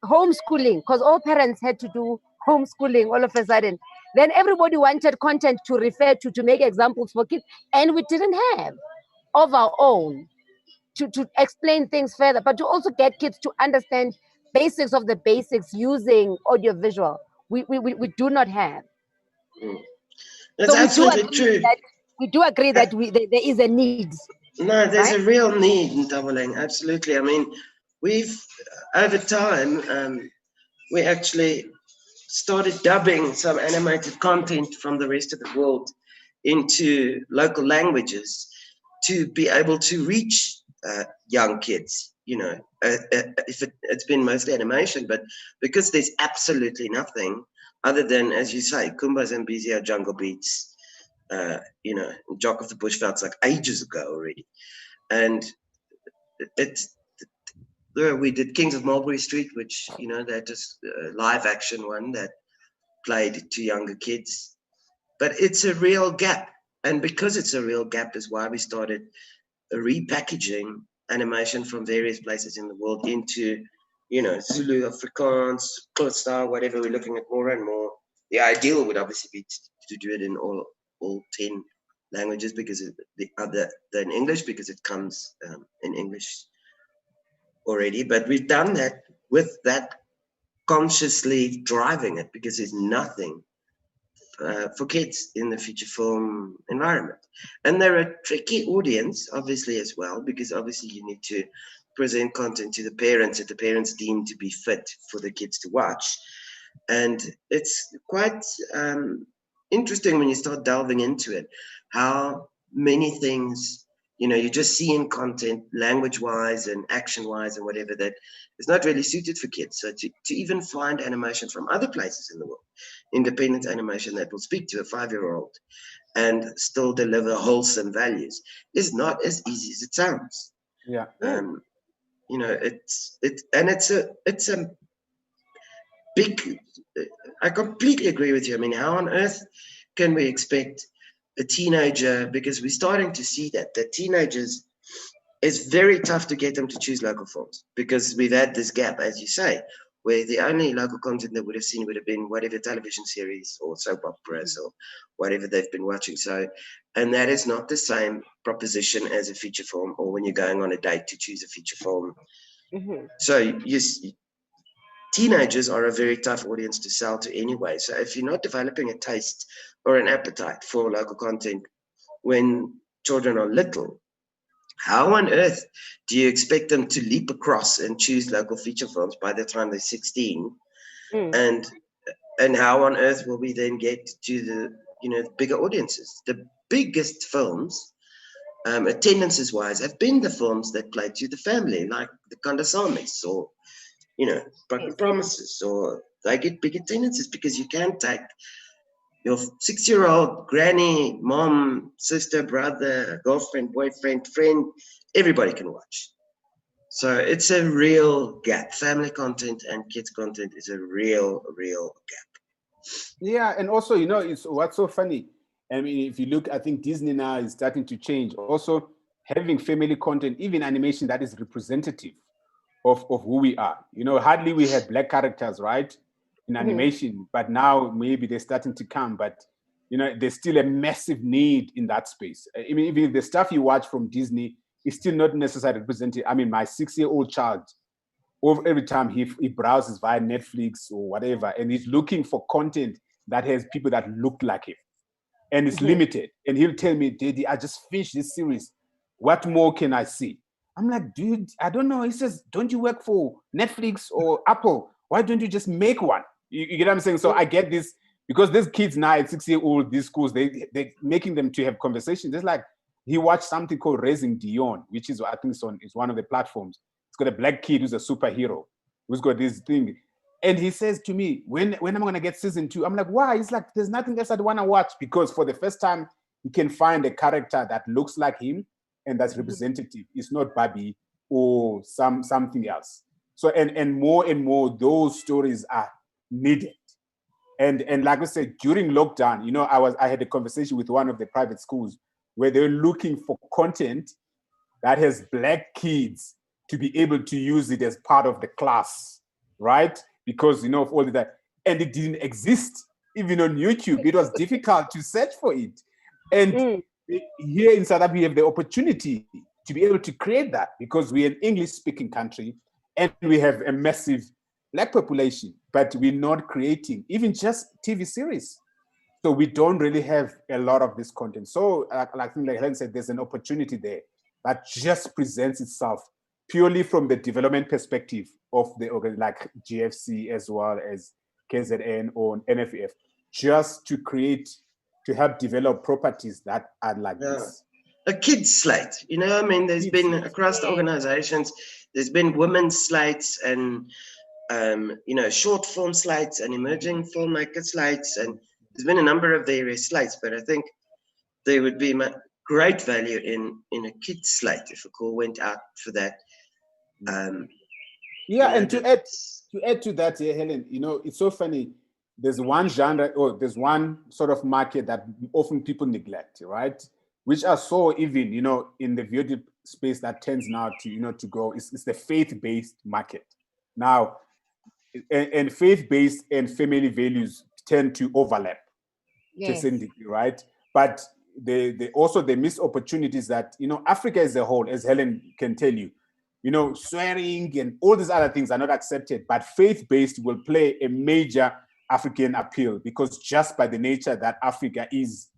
homeschooling, because all parents had to do homeschooling all of a sudden. Then everybody wanted content to refer to make examples for kids, and we didn't have of our own to explain things further, but to also get kids to understand basics of the basics using audiovisual. We do not have.
That's
so
absolutely true.
We do agree that there is a need.
No, there's
right?
a real need in doubling. Absolutely. I mean, we've over time we actually started dubbing some animated content from the rest of the world into local languages to be able to reach young kids. If it's been mostly animation, but because there's absolutely nothing other than, as you say, Kumba Zambezia, Jungle Beats, Jock of the Bushvelds, like ages ago already. And we did Kings of Mulberry Street, which, they're just a live action one that played to younger kids. But it's a real gap. And because it's a real gap is why we started repackaging animation from various places in the world into, Zulu, Afrikaans, Xhosa, whatever. We're looking at more and more. The ideal would obviously be to do it in all 10 languages, because other than English, because it comes in English already. But we've done that with that consciously driving it, because there's nothing for kids in the feature film environment. And they're a tricky audience, obviously, as well, because obviously you need to present content to the parents that the parents deem to be fit for the kids to watch. And it's quite interesting when you start delving into it, how many things, you just see in content, language-wise and action-wise and whatever, that is not really suited for kids. So to even find animation from other places in the world, independent animation that will speak to a 5-year-old and still deliver wholesome values, is not as easy as it sounds.
Yeah.
It's a big. I completely agree with you. I mean, how on earth can we expect a teenager, because we're starting to see that teenagers, it's very tough to get them to choose local films, because we've had this gap, as you say, where the only local content they would have seen would have been whatever television series or soap operas or whatever they've been watching. So, and that is not the same proposition as a feature film, or when you're going on a date to choose a feature film. So teenagers are a very tough audience to sell to anyway. So if you're not developing a taste or an appetite for local content when children are little, How on earth do you expect them to leap across and choose local feature films by the time they're 16?
Mm.
And how on earth will we then get to the, you know, bigger audiences? The biggest films, attendances wise, have been the films that play to the family, like the Kandasamis or, you know, Broken
Yes.
Promises, or they get big attendances because you can take your 6-year-old granny, mom, sister, brother, girlfriend, boyfriend, friend, everybody can watch. So it's a real gap. Family content and kids content is a real gap.
Yeah, and also, you know, it's what's so funny. I mean, if you look, I think Disney now is starting to change. Also, having family content, even animation that is representative of who we are. You know, hardly we had black characters, right, in animation, but now maybe they're starting to come. But you know, there's still a massive need in that space. I mean, even the stuff you watch from Disney is still not necessarily represented. I mean, my 6-year-old child, every time he browses via Netflix or whatever, and he's looking for content that has people that look like him, and it's limited. And he'll tell me, Daddy, I just finished this series. What more can I see? I'm like, dude, I don't know. He says, don't you work for Netflix or Apple? Why don't you just make one? You get what I'm saying? So I get this because these kids now at 6-year-old, these schools, they're making them to have conversations. It's like he watched something called Raising Dion, which is, I think, is one of the platforms. It's got a black kid who's a superhero, who's got this thing. And he says to me, when am I going to get season 2? I'm like, why? He's like, there's nothing else I'd want to watch, because for the first time, he can find a character that looks like him and that's representative. It's not Barbie or something else. So, and more, those stories are needed. And like I said, during lockdown, you know, I had a conversation with one of the private schools where they're looking for content that has black kids to be able to use it as part of the class, right? Because, you know, of all of that. And it didn't exist even on YouTube. It was difficult to search for it. And here in South Africa, we have the opportunity to be able to create that because we're an English-speaking country and we have a massive black population, but we're not creating even just TV series. So we don't really have a lot of this content. So like Helen said, there's an opportunity there that just presents itself purely from the development perspective of the like GFC as well as KZN or NFF, just to help develop properties that are like this.
A kids slate, you know, I mean, there's been across the organizations, there's been women's slates and, you know, short film slates and emerging filmmaker slates, and there's been a number of various slates, but I think there would be great value in a kids slate if a call went out for that.
Yeah, and to add to that, Helen, you know, it's so funny. There's one genre, or there's one sort of market that often people neglect, right? Which I saw even, you know, in the VOD space that tends now to, you know, to grow. It's the faith-based market. Now, and faith-based and family values tend to overlap to a certain degree, right? But they also they miss opportunities that, you know, Africa as a whole, as Helen can tell you, you know, swearing and all these other things are not accepted, but faith-based will play a major African appeal because just by the nature that Africa is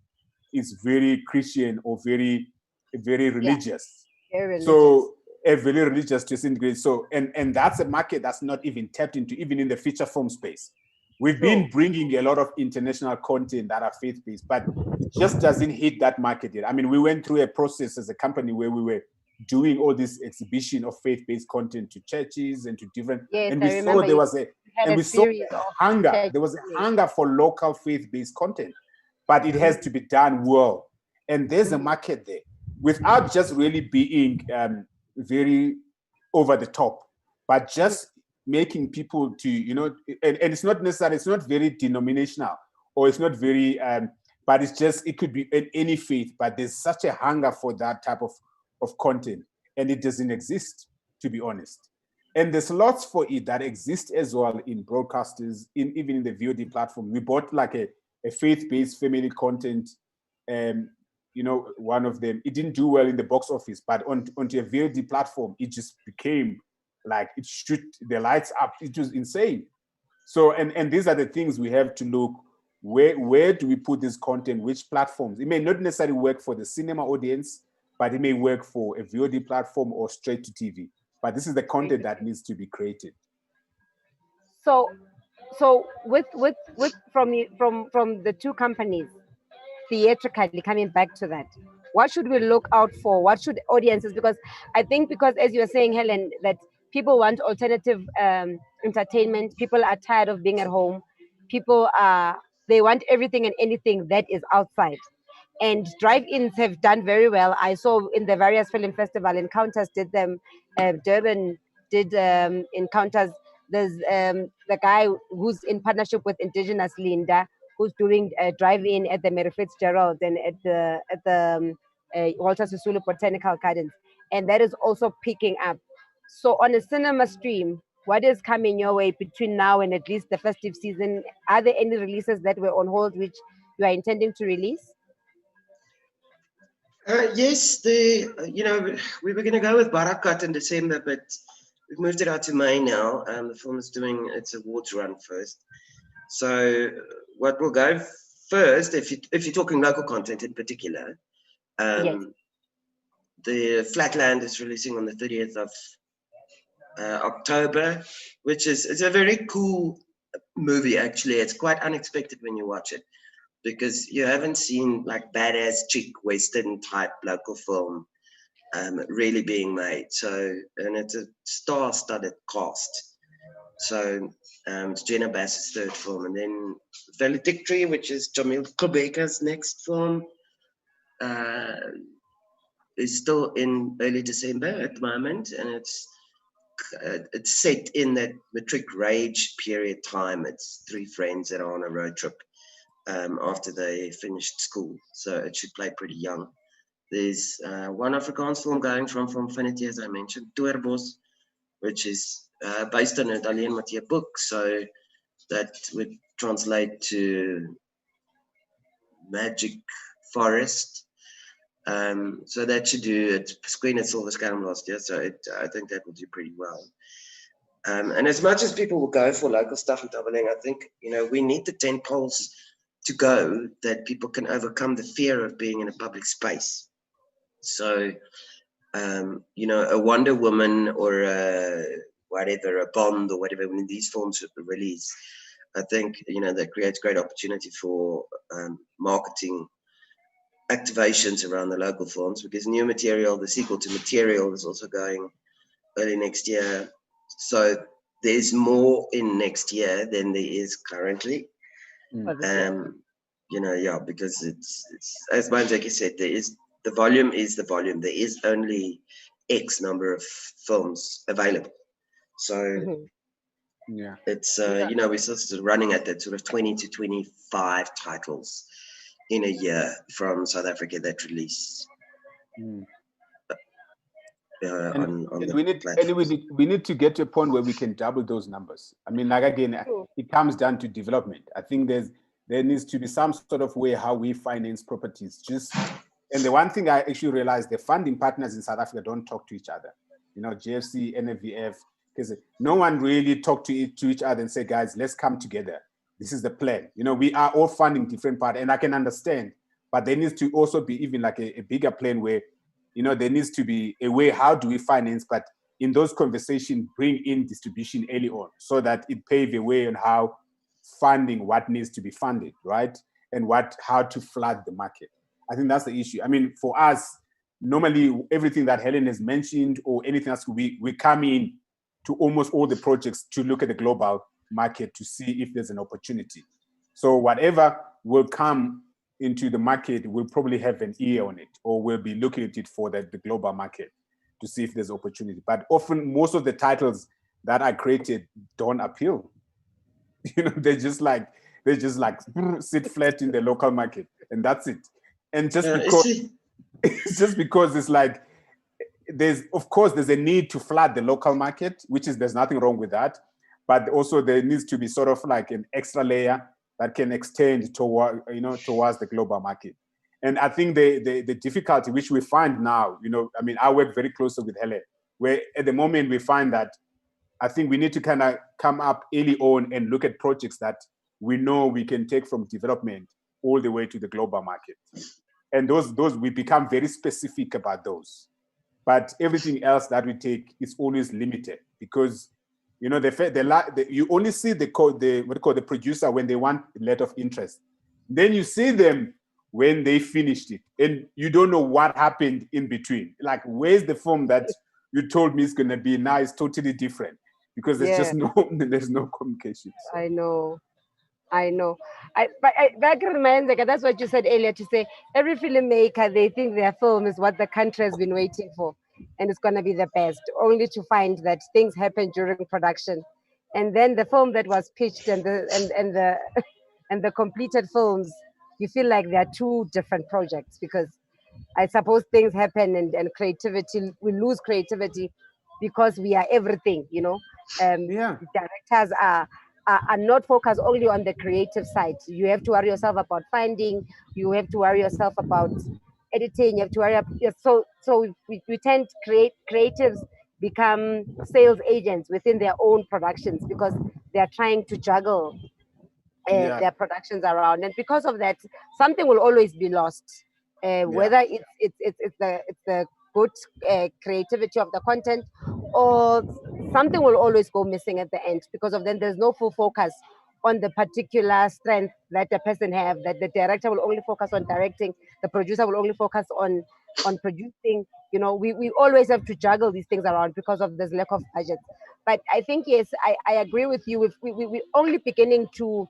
very Christian or very religious.
Very religious.
So very religious to a certain degree. So and that's a market that's not even tapped into, even in the feature film space. We've been bringing a lot of international content that are faith-based, but it just doesn't hit that market yet. I mean, we went through a process as a company where we were doing all this exhibition of faith-based content to churches and to different, and we saw there was hunger. There was a hunger for local faith-based content, but it has to be done well. And there's a market there without just really being very over the top, but just making people to, you know, and it's not necessarily, it's not very denominational or it's not very, but it's just, it could be in any faith, but there's such a hunger for that type of content, and it doesn't exist, to be honest. And there's lots for it that exist as well in broadcasters, even in the VOD platform. We bought like a faith-based family content, you know, one of them, it didn't do well in the box office, but onto a VOD platform, it just became like, it shoot the lights up. It was insane. So, and these are the things we have to look, where do we put this content, which platforms? It may not necessarily work for the cinema audience, but it may work for a VOD platform or straight to TV. But this is the content that needs to be created.
So, with from the two companies, theatrically coming back to that, what should we look out for? What should audiences, because I think, because as you were saying, Helen, that people want alternative entertainment, people are tired of being at home, people are, they want everything and anything that is outside, and drive-ins have done very well. I saw in the various film festival, Encounters did them, Durban did Encounters. There's the guy who's in partnership with Indigenous Linda, who's doing a drive-in at the Mary Fitzgerald and at the Walter Sisulu Botanical Gardens, and that is also picking up. So on a cinema stream, what is coming your way between now and at least the festive season? Are there any releases that were on hold which you are intending to release?
Yes, we were going to go with Barakat in December, but we've moved it out to May now. The film is doing its awards run first. So what will go first, if you're talking local content in particular,
Yes.
the Flatland is releasing on the 30th of October, which it's a very cool movie, actually. It's quite unexpected when you watch it, because you haven't seen like badass chick Western type local film really being made. So, and it's a star-studded cast. So it's Jenna Bass's third film, and then Valedictory, which is Jamil Kubeka's next film, is still in early December at the moment, and it's set in that matric rage period time. It's three friends that are on a road trip after they finished school, so it should play pretty young. There's one Afrikaans film going from Finity, as I mentioned, Toerbos, which is based on an Italian Mattia book, so that would translate to Magic Forest. So that should do it. Screen at Silver Scanum last year, so I think that will do pretty well. And as much as people will go for local stuff in Tabaling, I think we need the tent poles to go that people can overcome the fear of being in a public space. So, a Wonder Woman or a Bond or whatever, when these films release, I think that creates great opportunity for marketing activations around the local films, because new material, the sequel to Material, is also going early next year. So there's more in next year than there is currently. Because it's as Manjaki said, the volume is the volume. There is only X number of films available. So it's we're sort of running at that sort of 20 to 25 titles in a year from South Africa that release.
We need to get to a point where we can double those numbers. I mean, like, again, it comes down to development. I think there needs to be some sort of way how we finance properties. And the one thing I actually realized, the funding partners in South Africa don't talk to each other. GFC, NFVF, because no one really talked to each other and say, guys, let's come together. This is the plan. We are all funding different parts, and I can understand, but there needs to also be even like a bigger plan where, there needs to be a way, how do we finance, but in those conversations, bring in distribution early on so that it pave a way on how funding what needs to be funded, right? And how to flood the market. I think that's the issue. I mean, for us, normally everything that Helen has mentioned or anything else, we come in to almost all the projects to look at the global market to see if there's an opportunity. So whatever will come into the market will probably have an ear on it, or we'll be looking at it for the global market to see if there's opportunity. But often most of the titles that are created don't appeal. They just like sit flat in the local market, and that's it. And just because it's like there's a need to flood the local market, there's nothing wrong with that, but also there needs to be sort of like an extra layer that can extend towards the global market. And I think the difficulty which we find now, I work very closely with Helen, where at the moment we find that I think we need to kind of come up early on and look at projects that we know we can take from development all the way to the global market. And those we become very specific about those. But everything else that we take is always limited because, you know, you only see the producer when they want a letter of interest. Then you see them when they finished it, and you don't know what happened in between. Like, where's the film that you told me is going to be now is totally different because there's just there's no communication. So.
I know. That reminds me, that's what you said earlier, to say every filmmaker, they think their film is what the country has been waiting for and it's going to be the best, only to find that things happen during production. And then the film that was pitched and the and the completed films, you feel like they're two different projects because I suppose things happen and creativity, we lose creativity because we are everything, you know. Directors are not focused only on the creative side. You have to worry yourself about finding, you have to worry yourself about editing, you have to worry about, so we tend to creatives become sales agents within their own productions because they are trying to juggle their productions around, and because of that, something will always be lost. Whether it's the good creativity of the content, or something will always go missing at the end because of then there's no full focus on the particular strength that the person have. That the director will only focus on directing, the producer will only focus on producing. You know, we always have to juggle these things around because of this lack of budget. But I think yes, I agree with you. We're only beginning to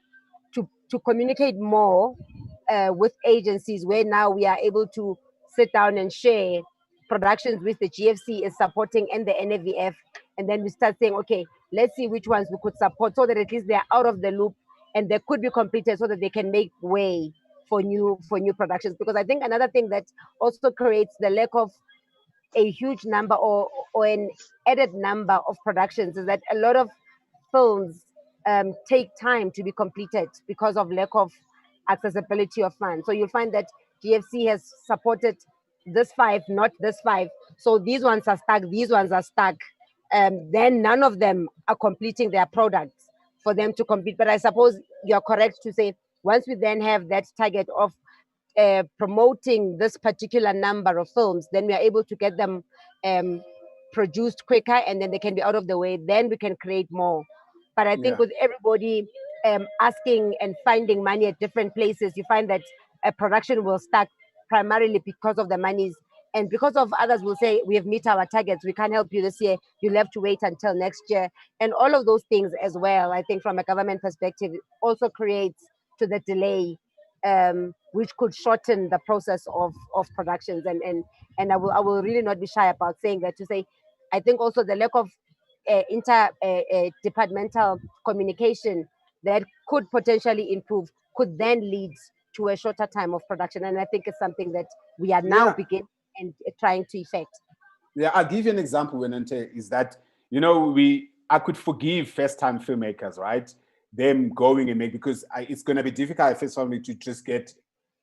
communicate more with agencies where now we are able to sit down and share productions with the GFC is supporting and the NAVF, and then we start saying, okay, let's see which ones we could support so that at least they're out of the loop and they could be completed so that they can make way for new productions. Because I think another thing that also creates the lack of a huge number or an added number of productions is that a lot of films take time to be completed because of lack of accessibility of funds. So you'll find that GFC has supported this five, not this five. So these ones are stuck, these ones are stuck. Then none of them are completing their products for them to compete. But I suppose you're correct to say once we then have that target of promoting this particular number of films, then we are able to get them produced quicker and then they can be out of the way. Then we can create more. But I think with everybody asking and finding money at different places, you find that a production will start primarily because of the monies. And because of others will say, we have met our targets, we can't help you this year, you'll have to wait until next year. And all of those things as well, I think from a government perspective, also creates to the delay, which could shorten the process of productions. And I will really not be shy about saying that, to say, I think also the lack of departmental communication that could potentially improve could then lead to a shorter time of production. And I think it's something that we are now beginning and trying to effect.
Yeah, I'll give you an example, Wenente, is that, you know, I could forgive first-time filmmakers, right? Them going and make, because it's going to be difficult first for me to just get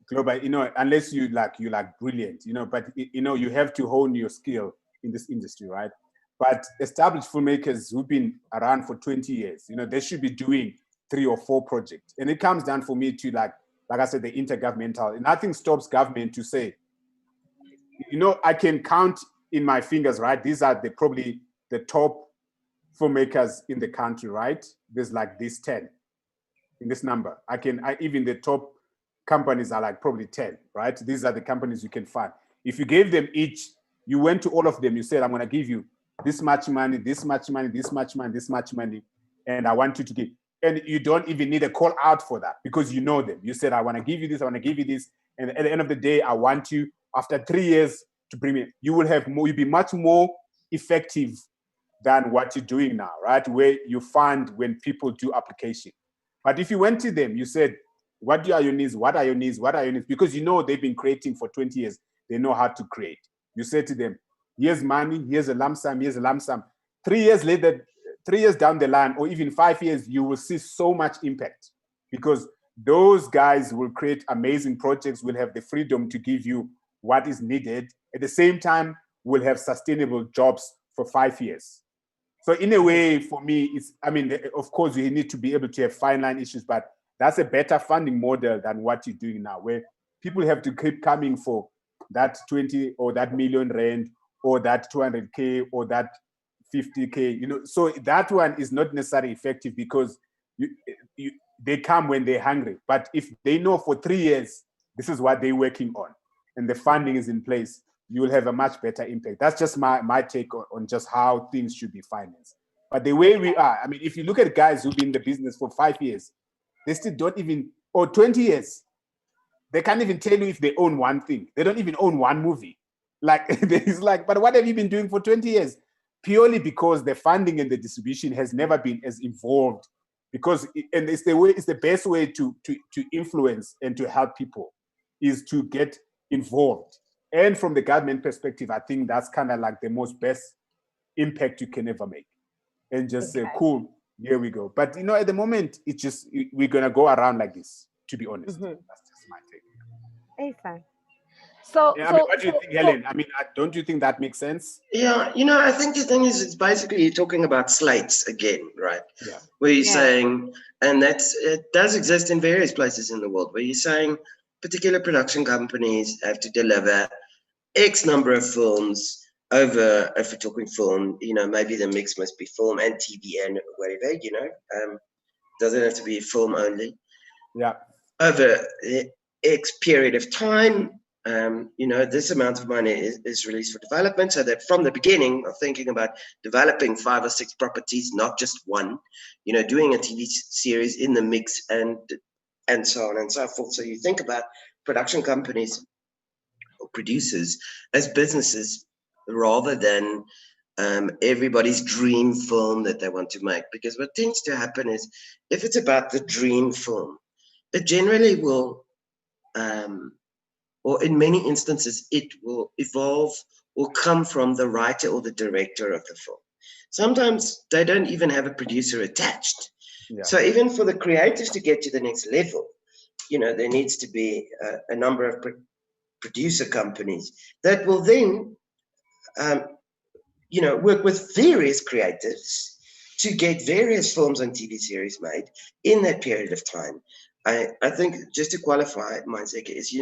global, you know, unless you like brilliant, you know, but, you know, you have to hone your skill in this industry, right? But established filmmakers who've been around for 20 years, you know, they should be doing 3 or 4 projects. And it comes down for me to, like I said, the intergovernmental. And nothing stops government to say, you know, I can count in my fingers, right? These are probably the top filmmakers in the country, right? There's like this 10 in this number. Even the top companies are like probably 10, right? These are the companies you can find. If you gave them each, you went to all of them, you said, I'm going to give you this much money, this much money, this much money, this much money, and I want you to give. And you don't even need a call out for that because you know them. You said, I want to give you this, I want to give you this. And at the end of the day, I want you, after 3 years, to bring me. You will have more, you'll be much more effective than what you're doing now, right? Where you find when people do application. But if you went to them, you said, what are your needs? What are your needs? What are your needs? Because you know they've been creating for 20 years. They know how to create. You say to them, here's money, here's a lump sum, here's a lump sum. 3 years later, 3 years down the line, or even 5 years, you will see so much impact because those guys will create amazing projects, will have the freedom to give you what is needed. At the same time, will have sustainable jobs for 5 years. So in a way, for me, it's, I mean, of course, you need to be able to have fine line issues, but that's a better funding model than what you're doing now, where people have to keep coming for that 20 or that million rand or that 200K or that 50K, so that one is not necessarily effective because they come when they're hungry. But if they know for 3 years, this is what they're working on and the funding is in place, you will have a much better impact. That's just my take on just how things should be financed. But the way we are, I mean, if you look at guys who've been in the business for 5 years, they still don't even, or 20 years, they can't even tell you if they own one thing. They don't even own one movie. Like, it's like, but what have you been doing for 20 years? Purely because the funding and the distribution has never been as involved. Because, and it's the best way to influence and to help people is to get involved. And from the government perspective, I think that's kind of like the most best impact you can ever make. And just say, cool, here we go. But, at the moment, it's just, we're going to go around like this, to be honest. That's just my take.
Excellent. So,
yeah, what do you think, Helen? I mean, don't you think that makes sense?
Yeah, I think the thing is, it's basically you're talking about slates again, right?
Yeah.
Where you're saying, and it does exist in various places in the world, where you're saying particular production companies have to deliver X number of films over, if we're talking film, maybe the mix must be film and TV and whatever, doesn't have to be film only.
Yeah.
Over X period of time, this amount of money is released for development, so that from the beginning of thinking about developing 5 or 6 properties, not just one, doing a TV series in the mix and so on and so forth. So you think about production companies or producers as businesses rather than everybody's dream film that they want to make. Because what tends to happen is, if it's about the dream film, it generally will or in many instances, it will evolve or come from the writer or the director of the film. Sometimes they don't even have a producer attached. Yeah. So even for the creatives to get to the next level, there needs to be a number of producer companies that will then, work with various creatives to get various films and TV series made in that period of time. I think, just to qualify, Mindseeker is,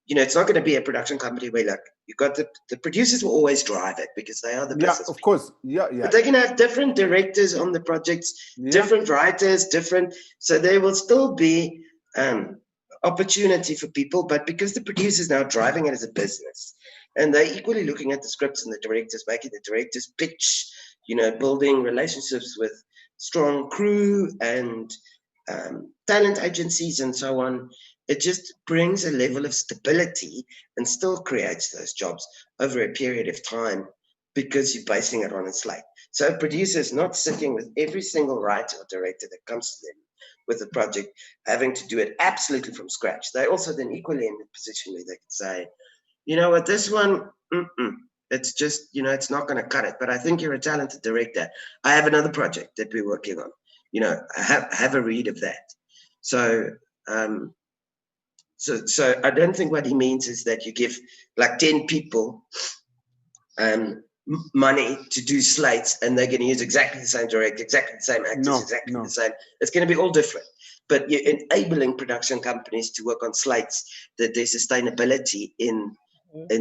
it's not going to be a production company where you got the producers will always drive it because they are the business.
Yeah, of course. Yeah.
But they can have different directors on the projects, different writers, so there will still be opportunity for people, but because the producer's now driving it as a business, and they're equally looking at the scripts and the directors, making the directors pitch, building relationships with strong crew and talent agencies and so on, it just brings a level of stability and still creates those jobs over a period of time because you're basing it on a slate. So a producer is not sitting with every single writer or director that comes to them with a project, having to do it absolutely from scratch. They also then equally in the position where they can say, what, this one, it's just, it's not going to cut it. But I think you're a talented director. I have another project that we're working on. Have a read of that. So I don't think what he means is that you give 10 people money to do slates and they're going to use exactly the same director, exactly the same actors, the same. It's going to be all different. But you're enabling production companies to work on slates, that there's sustainability in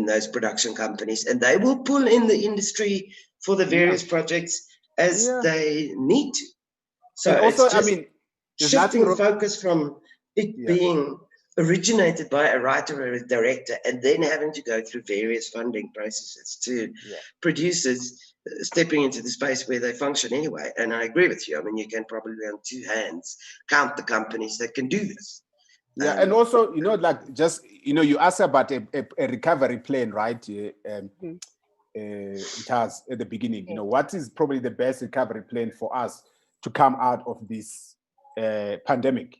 those production companies, and they will pull in the industry for the various projects as they need to. So and also, it's just shifting focus from it being originated by a writer or a director and then having to go through various funding processes to producers stepping into the space where they function anyway. And I agree with you. I mean, you can probably on 2 hands count the companies that can do this.
Yeah, and also, you asked about a recovery plan, right? It has at the beginning, what is probably the best recovery plan for us to come out of this pandemic,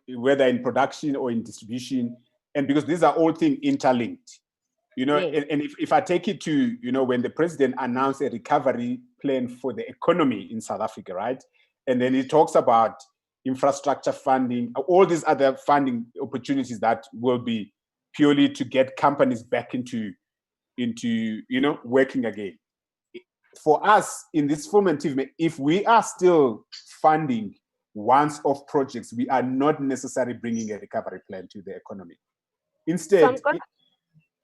whether in production or in distribution, and because these are all things interlinked, and if I take it to, when the president announced a recovery plan for the economy in South Africa, right? And then he talks about infrastructure funding, all these other funding opportunities that will be purely to get companies back into working again. For us in this film and TV, if we are still funding once-off projects, we are not necessarily bringing a recovery plan to the economy.
So
Instead,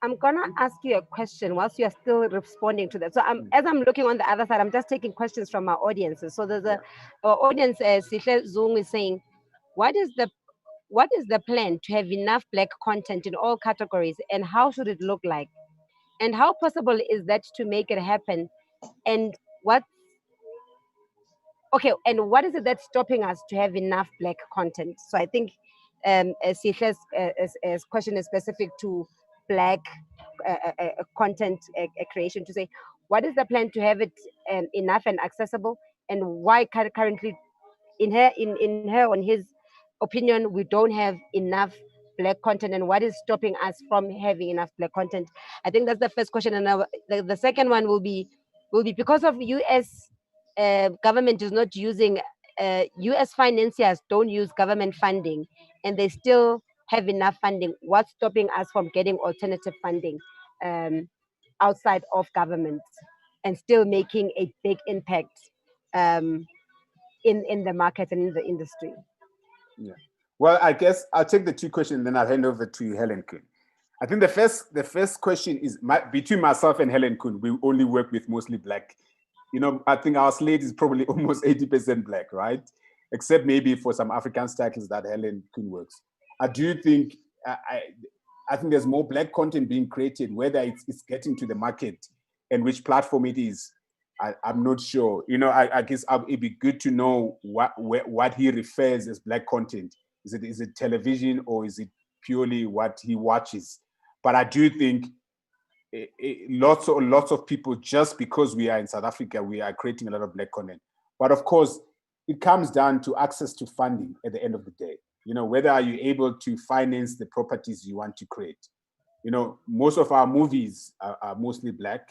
I'm gonna ask you a question whilst you are still responding to that. So as I'm looking on the other side, I'm just taking questions from our audiences. So there's our audience, Sihle Zung is saying, what is the plan to have enough Black content in all categories, and how should it look like? And how possible is that to make it happen? And what is it that's stopping us to have enough Black content? So I think Sihle's question is specific to Black content creation, to say, what is the plan to have it enough and accessible, and why currently, in her on his opinion, we don't have enough Black content, and what is stopping us from having enough Black content? I think that's the first question. And the second one will be because of US government is not using US financiers don't use government funding, and they still have enough funding. What's stopping us from getting alternative funding outside of government and still making a big impact in the market and in the industry?
Yeah. Well, I guess I'll take the two questions, then I'll hand over to Helen Kuhn. I think the first question is between myself and Helen Kuhn, we only work with mostly Black. I think our slate is probably almost 80% Black, right? Except maybe for some African titles that Helen Kuhn works. I do think I think there's more Black content being created, whether it's getting to the market and which platform it is. I'm not sure. I guess it'd be good to know what he refers as Black content. Is it television, or is it purely what he watches? But I do think lots of people, just because we are in South Africa, we are creating a lot of Black content. But of course, it comes down to access to funding at the end of the day. Whether are you able to finance the properties you want to create. Most of our movies are mostly Black.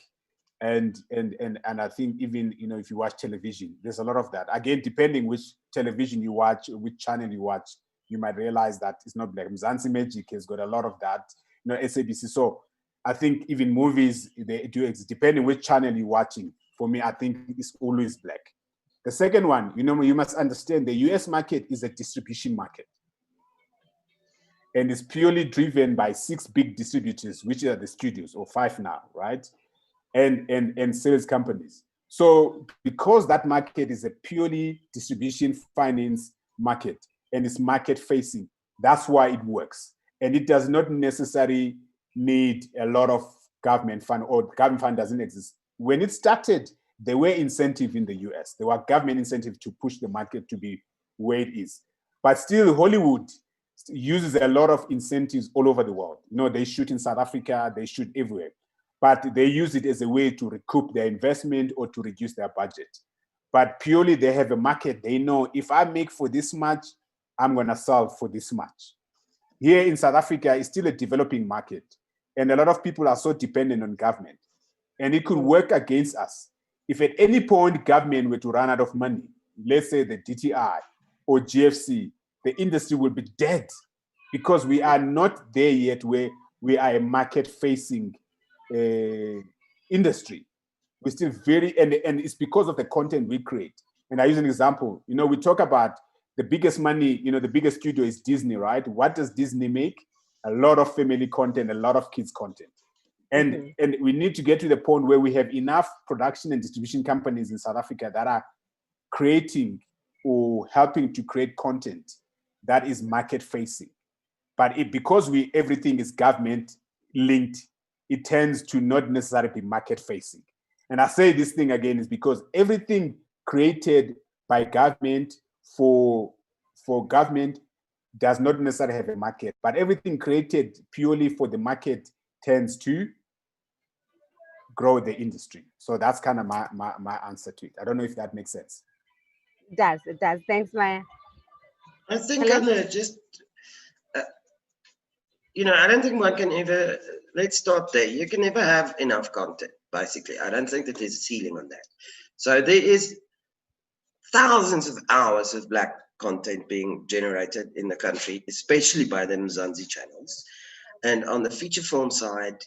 And I think even, if you watch television, there's a lot of that. Again, depending which television you watch, which channel you watch, you might realize that it's not Black. Mzansi Magic has got a lot of that, SABC. So I think even movies, they do, depending which channel you're watching. For me, I think it's always Black. The second one, you must understand the US market is a distribution market. And it's purely driven by 6 big distributors, which are the studios, or 5 now, right? And sales companies. So because that market is a purely distribution finance market, and it's market facing, that's why it works. And it does not necessarily need a lot of government fund, or government fund doesn't exist. When it started, there were incentives in the US. There were government incentives to push the market to be where it is. But still, Hollywood uses a lot of incentives all over the world. They shoot in South Africa, they shoot everywhere. But they use it as a way to recoup their investment or to reduce their budget. But purely, they have a market. They know, if I make for this much, I'm going to sell for this much. Here in South Africa, it's still a developing market. And a lot of people are so dependent on government. And it could work against us. If at any point government were to run out of money, let's say the DTI or GFC, the industry will be dead, because we are not there yet where we are a market-facing industry. We're still and it's because of the content we create. And I use an example. We talk about the biggest money, the biggest studio is Disney, right? What does Disney make? A lot of family content, a lot of kids content. And we need to get to the point where we have enough production and distribution companies in South Africa that are creating or helping to create content that is market facing. But because everything is government linked, it tends to not necessarily be market facing. And I say this thing again is because everything created by government for government does not necessarily have a market, but everything created purely for the market tends to grow the industry. So that's kind of my answer to it. I don't know if that makes sense.
It does. Thanks, Maya.
I think I'm just, I don't think one can ever, let's start there. You can never have enough content, basically. I don't think that there's a ceiling on that. So there is thousands of hours of Black content being generated in the country, especially by the Mzansi channels. And on the feature film side,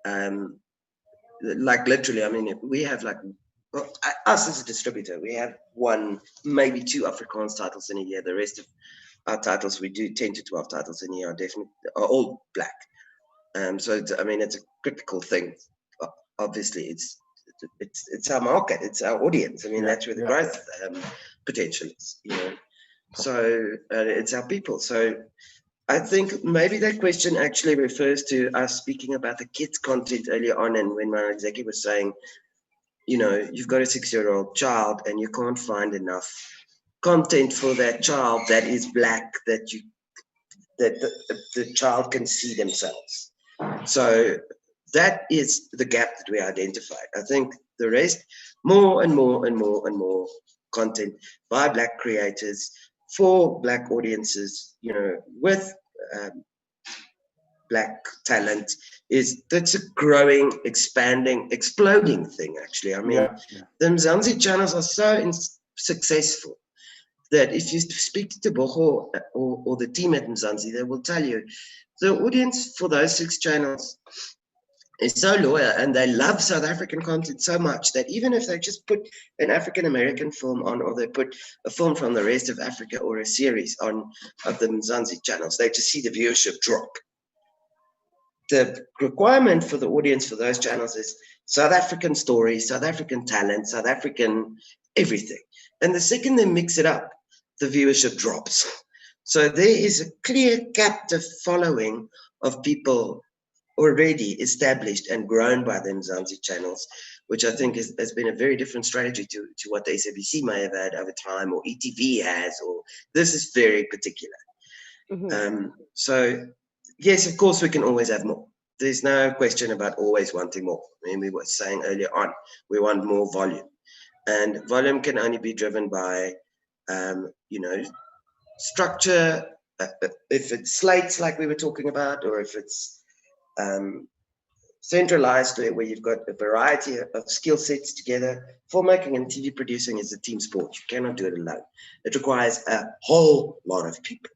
like literally, I mean, we have like well, us as a distributor, we have one, maybe two Afrikaans titles in a year. The rest of our titles, we do 10 to 12 titles in a year, are all black. So I mean, it's a critical thing. Obviously, it's our market, it's our audience. I mean, that's where the growth potential is, you know. So it's our people. So I think maybe that question actually refers to us speaking about the kids' content earlier on, and when my executive was saying, you know, you've got a 6-year-old child and you can't find enough content for that child that is black, that the child can see themselves. So that is the gap that we identified. I think the rest, more and more and more and more content by black creators for black audiences, you know, with black talent, that's a growing, expanding, exploding thing, actually. I mean, the Mzansi channels are so successful that if you speak to Boho or the team at Mzansi, they will tell you the audience for those 6 channels is so loyal, and they love South African content so much that even if they just put an African American film on, or they put a film from the rest of Africa or a series on of the Mzansi channels, they just see the viewership drop. The requirement for the audience for those channels is South African stories, South African talent, South African everything. And the second they mix it up, the viewership drops. So there is a clear captive following of people already established and grown by the Mzansi channels, which I think has been a very different strategy to what the SABC may have had over time, or ETV has, or this is very particular. So yes, of course, we can always have more. There's no question about always wanting more. I mean, we were saying earlier on, we want more volume. And volume can only be driven by, you know, structure, if it's slates like we were talking about, or if it's centralized where you've got a variety of skill sets together. Filmmaking and TV producing is a team sport. You cannot do it alone. It requires a whole lot of people.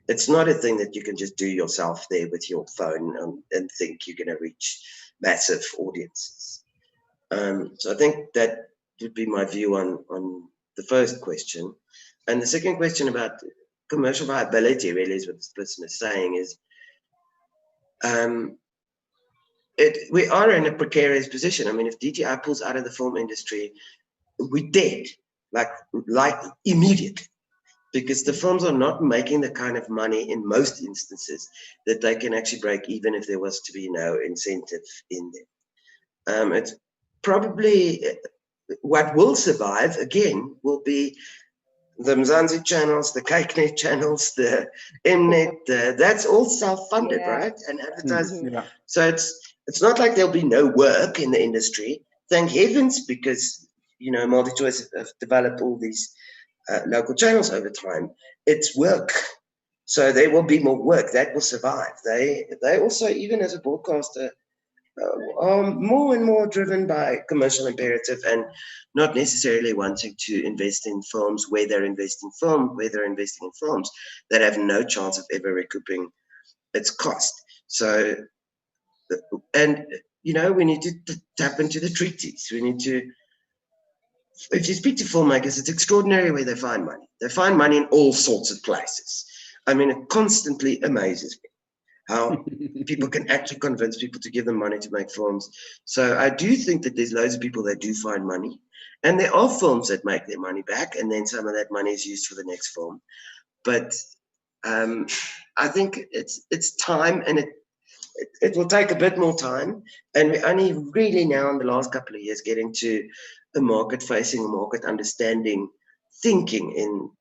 It's not a thing that you can just do yourself there with your phone and think you're going to reach massive audiences. So I think that would be my view on the first question. And the second question about commercial viability, really, is what this person is saying, is we are in a precarious position. I mean, if DTI pulls out of the film industry, we're dead, like immediately, because the films are not making the kind of money in most instances that they can actually break, even if there was to be no incentive in them. It's probably what will survive, again, will be the Mzansi channels, the KykNet channels, the Mnet, that's all self-funded, right? And advertised. So it's not like there'll be no work in the industry. Thank heavens, because, you know, MultiChoice have developed all these local channels over time. It's work. So there will be more work that will survive. They also, even as a broadcaster, are more and more driven by commercial imperative and not necessarily wanting to invest in films where they're investing in films that have no chance of ever recouping its cost. So, and you know, we need to tap into the treaties. We need to, if you speak to filmmakers, it's extraordinary where they find money. They find money in all sorts of places. I mean, it constantly amazes me how people can actually convince people to give them money to make films. So I do think that there's loads of people that do find money, and there are films that make their money back, and then some of that money is used for the next film. But I think it's time, and it will take a bit more time, and we're only really now in the last couple of years getting to a market-facing, market understanding thinking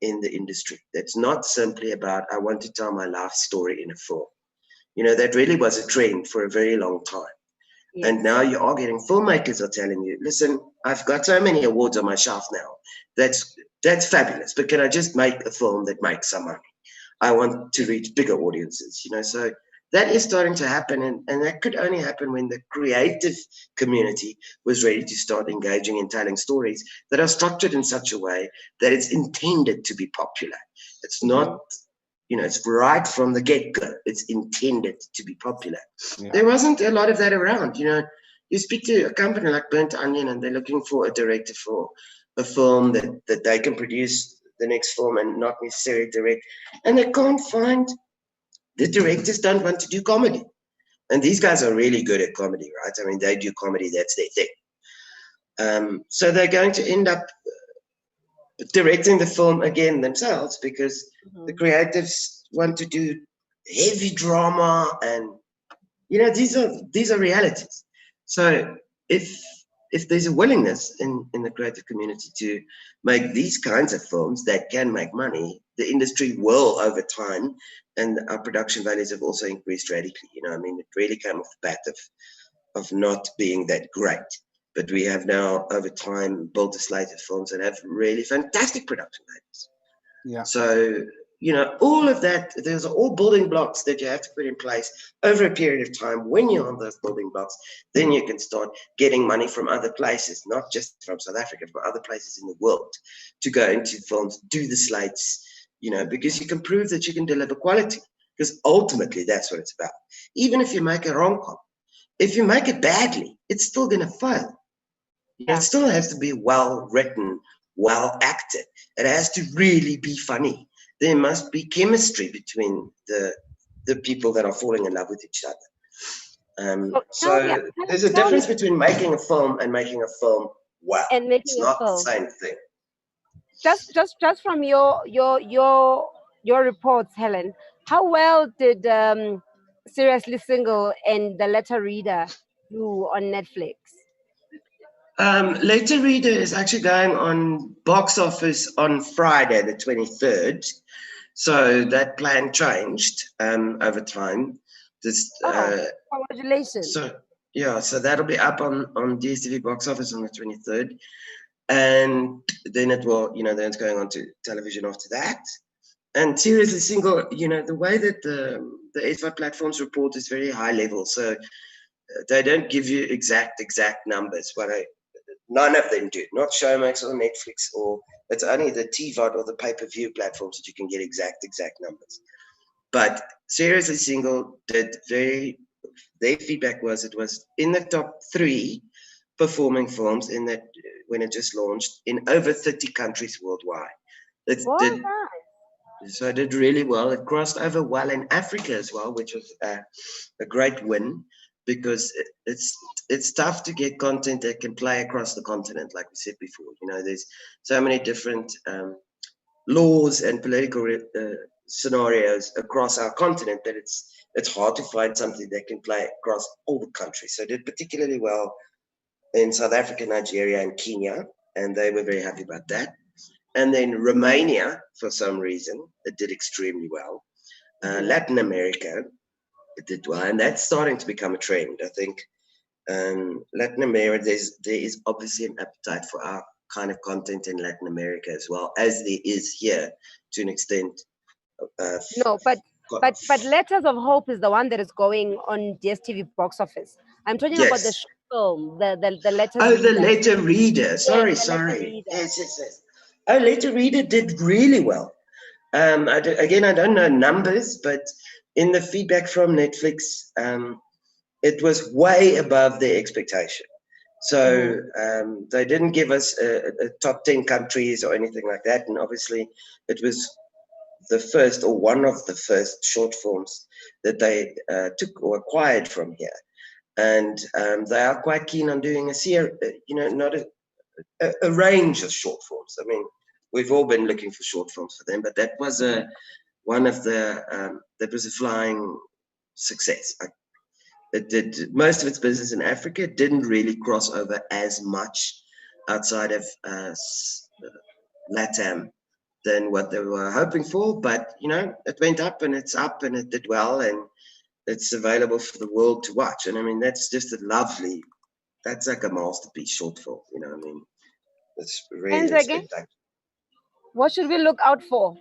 in the industry. That's not simply about, I want to tell my life story in a film. You know, that really was a trend for a very long time. Yes. And now you are getting filmmakers are telling you, listen, I've got so many awards on my shelf now. That's fabulous. But can I just make a film that makes some money? I want to reach bigger audiences, you know. So that is starting to happen. And that could only happen when the creative community was ready to start engaging in telling stories that are structured in such a way that it's intended to be popular. It's not, you know, it's right from the get-go. It's intended to be popular. Yeah. There wasn't a lot of that around, you know. you speak to a company like Burnt Onion and they're looking for a director for a film that they can produce the next film and not necessarily direct. And they can't find, the directors don't want to do comedy. And these guys are really good at comedy, right? I mean, they do comedy, that's their thing. So they're going to end up directing the film again themselves because the creatives want to do heavy drama, and these are realities. So if there's a willingness in the creative community to make these kinds of films that can make money, the industry will over time, and our production values have also increased radically. I mean, it really came off the bat of not being that great. But we have now, over time, built a slate of films that have really fantastic production values.
Yeah.
So, all of that, there's all building blocks that you have to put in place over a period of time. When you're on those building blocks, then you can start getting money from other places, not just from South Africa, from other places in the world, to go into films, do the slates, because you can prove that you can deliver quality. Because ultimately, that's what it's about. Even if you make a rom-com, if you make it badly, it's still going to fail. It still has to be well written, well acted. It has to really be funny. There must be chemistry between the people that are falling in love with each other. So there's a difference between making a film and making a film well.
And making
it's not the same thing.
Just from your reports, Helen, how well did Seriously Single and The Letter Reader do on Netflix?
Letter Reader is actually going on box office on Friday, the 23rd. So that plan changed over time.
Congratulations.
So that'll be up on DSTV box office on the 23rd. And then it will, then it's going on to television after that. And Seriously Single, the way that the S5 platforms report is very high level. So they don't give you exact numbers. None of them do. Not Showmax or Netflix, or it's only the TVOD or the pay-per-view platforms that you can get exact numbers. But Seriously Single did their feedback was it was in the top 3 performing films in that when it just launched in over 30 countries worldwide. So it did really well. It crossed over well in Africa as well, which was a great win, because it's tough to get content that can play across the continent, like we said before. There's so many different laws and political scenarios across our continent that it's hard to find something that can play across all the countries. So it did particularly well in South Africa, Nigeria, and Kenya, and they were very happy about that. And then Romania, for some reason, it did extremely well. Latin America, it did well, and that's starting to become a trend. I think Latin America, there is obviously an appetite for our kind of content in Latin America as well, as there is here to an extent.
But Letters of Hope is the one that is going on DSTV box office. I'm talking about the film, the Letter Reader.
The Letter Reader. Sorry.
Letter Reader.
Yes. Letter Reader did really well. I don't know numbers, but in the feedback from Netflix, it was way above their expectation. So they didn't give us a top 10 countries or anything like that. And obviously it was the first or one of the first short films that they took or acquired from here. And they are quite keen on doing a series, not a range of short films. I mean, we've all been looking for short films for them, but that was one of the that was a flying success. It did most of its business in Africa. It didn't really cross over as much outside of LATAM than what they were hoping for, but it went up and it's up and it did well, and it's available for the world to watch. And I mean, that's just that's like a masterpiece short film. I mean, it's really spectacular.
What should we look out for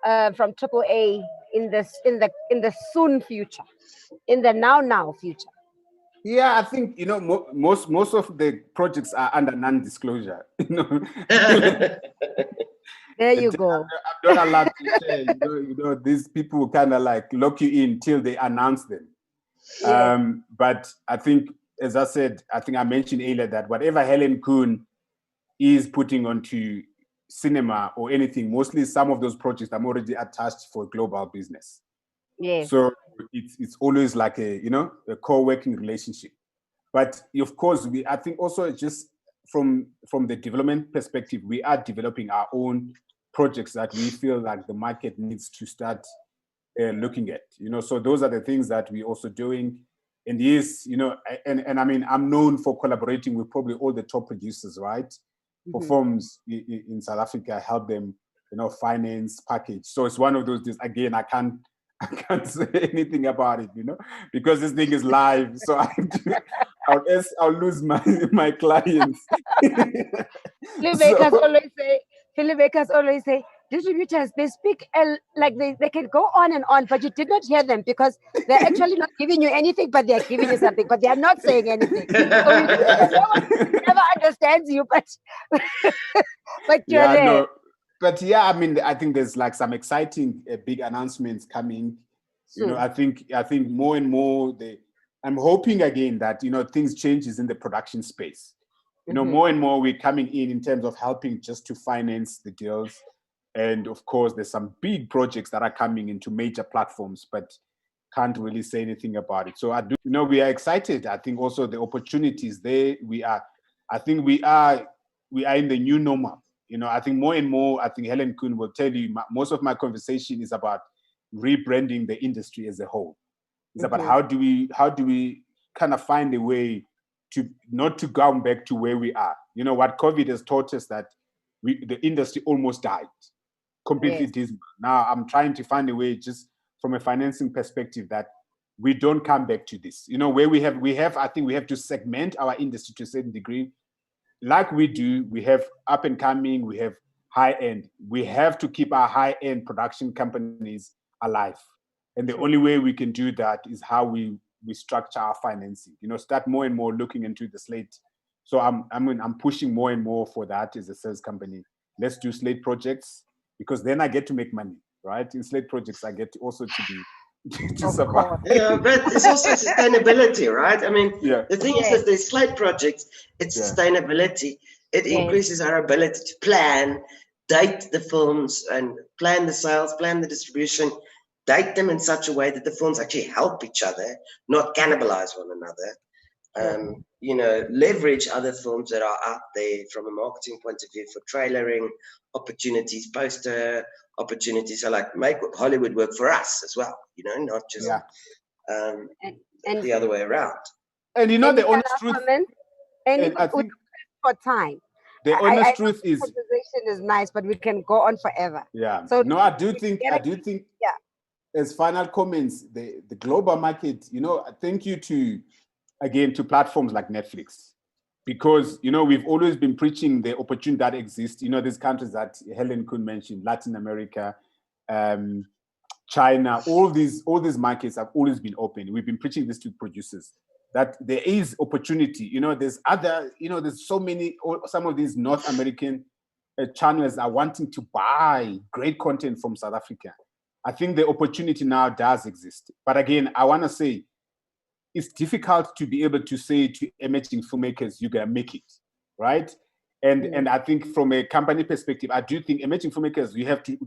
from AAA in the soon future, in the now future?
Yeah, I think most of the projects are under non-disclosure.
There you go.
I'm not allowed to share. These people kind of like lock you in till they announce them. But I think as I said, I think I mentioned earlier that whatever Helen Kuhn is putting onto cinema or anything, mostly some of those projects I'm already attached for global business.
Yes.
So it's always like a, you know, a co-working relationship. But of course, I think also just from the development perspective, we are developing our own projects that we feel like the market needs to start looking at, you know. So those are the things that we're also doing. And yes, you know, and I mean, I'm known for collaborating with probably all the top producers, right? For films in South Africa, help them, you know, finance, package. So it's one of those things, again, I can't say anything about it, you know, because this thing is live. So I'll lose my clients.
Filmmakers always say, distributors, they speak like they can go on and on, but you did not hear them because they're actually not giving you anything, but they're giving you something, but they are not saying anything. So no one never understands you, but but you're
yeah,
there.
no, but yeah, I mean, I think there's like some exciting big announcements coming. You know, I think more and more I'm hoping again that, you know, things changes in the production space. You know, more and more we're coming in terms of helping just to finance the deals. And of course, there's some big projects that are coming into major platforms, but can't really say anything about it. So I do, you know, we are excited. I think also the opportunities there, I think we are in the new normal. You know, I think more and more, I think Helen Kuhn will tell you, most of my conversation is about rebranding the industry as a whole. It's about how do we kind of find a way to not to go back to where we are. You know, what COVID has taught us that the industry almost died, completely dismal. Now I'm trying to find a way, just from a financing perspective, that we don't come back to this. You know, where we have I think we have to segment our industry to a certain degree. Like we do, we have up and coming, we have high end. We have to keep our high end production companies alive. And the only way we can do that is how we structure our financing. You know, start more and more looking into the slate. So I'm pushing more and more for that as a sales company. Let's do slate projects, because then I get to make money, right? In slate projects, I get also to be to survive.
Yeah, but it's also sustainability, right? I mean, the thing is that there's slate projects, it's sustainability. It increases our ability to plan, date the films, and plan the sales, plan the distribution, date them in such a way that the films actually help each other, not cannibalize one another. You know, leverage other films that are out there from a marketing point of view for trailering opportunities, poster opportunities. So like make Hollywood work for us as well, you know, not just and the other way around.
And you know, the honest truth,
and I think for time.
The honest truth is,
conversation is nice, but we can go on forever.
Yeah. So no, I do think as final comments, the global market, you know, thank you to platforms like Netflix, because, you know, we've always been preaching the opportunity that exists. You know, these countries that Helen Kuhn mentioned, Latin America, China, all these markets have always been open. We've been preaching this to producers, that there is opportunity. You know, there's so many, some of these North American channels are wanting to buy great content from South Africa. I think the opportunity now does exist. But again, I want to say, it's difficult to be able to say to emerging filmmakers, you're going to make it, right? And I think from a company perspective, I do think emerging filmmakers, you have to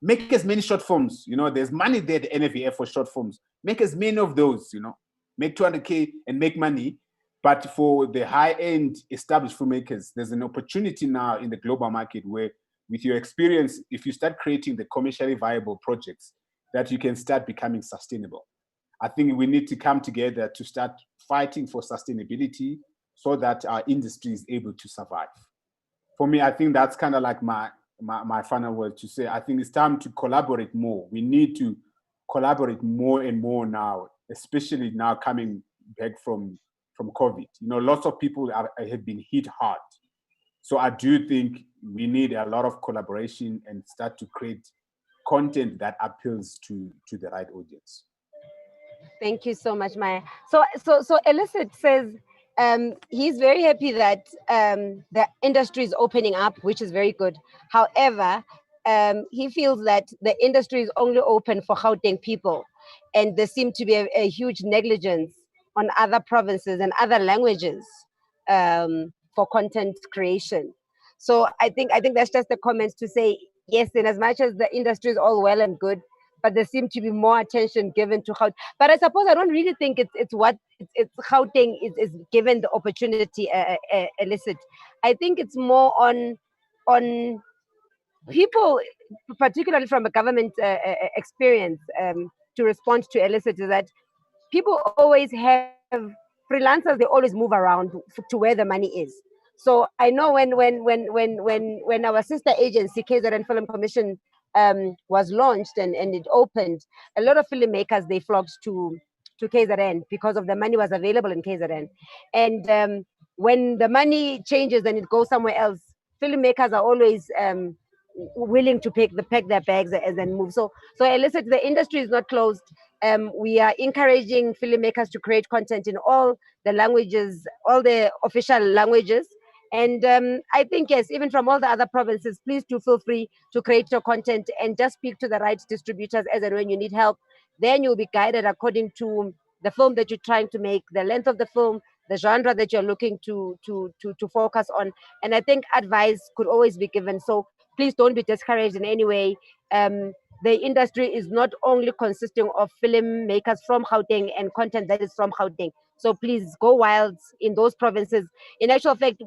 make as many short films. You know, there's money there, the NFVF for short films. Make as many of those, you know, make 200K and make money. But for the high-end established filmmakers, there's an opportunity now in the global market where, with your experience, if you start creating the commercially viable projects, that you can start becoming sustainable. I think we need to come together to start fighting for sustainability so that our industry is able to survive. For me, I think that's kind of like my final word to say. I think it's time to collaborate more. We need to collaborate more and more now, especially now coming back from COVID. You know, lots of people have been hit hard. So I do think we need a lot of collaboration and start to create content that appeals to the right audience.
Thank you so much, Maya. So Elicit says he's very happy that the industry is opening up, which is very good. However, he feels that the industry is only open for Gauteng people, and there seems to be a huge negligence on other provinces and other languages for content creation. So I think that's just a comment to say, yes, in as much as the industry is all well and good, but there seems to be more attention given to how. But I suppose I don't really think it's Gauteng is given the opportunity, illicit. I think it's more on people, particularly from a government experience, to respond to illicit, is that people always have freelancers. They always move around to where the money is. So I know when our sister agency KZN Film Commission was launched and it opened, a lot of filmmakers, they flocked to KZN because of the money was available in KZN. And when the money changes and it goes somewhere else, filmmakers are always willing to pack their bags and then move. So illicit, the industry is not closed. We are encouraging filmmakers to create content in all the languages, all the official languages. And I think, yes, even from all the other provinces, please do feel free to create your content and just speak to the right distributors as and when you need help. Then you'll be guided according to the film that you're trying to make, the length of the film, the genre that you're looking to focus on. And I think advice could always be given. So please don't be discouraged in any way. The industry is not only consisting of filmmakers from Gauteng and content that is from Gauteng. So please go wild in those provinces. In actual fact,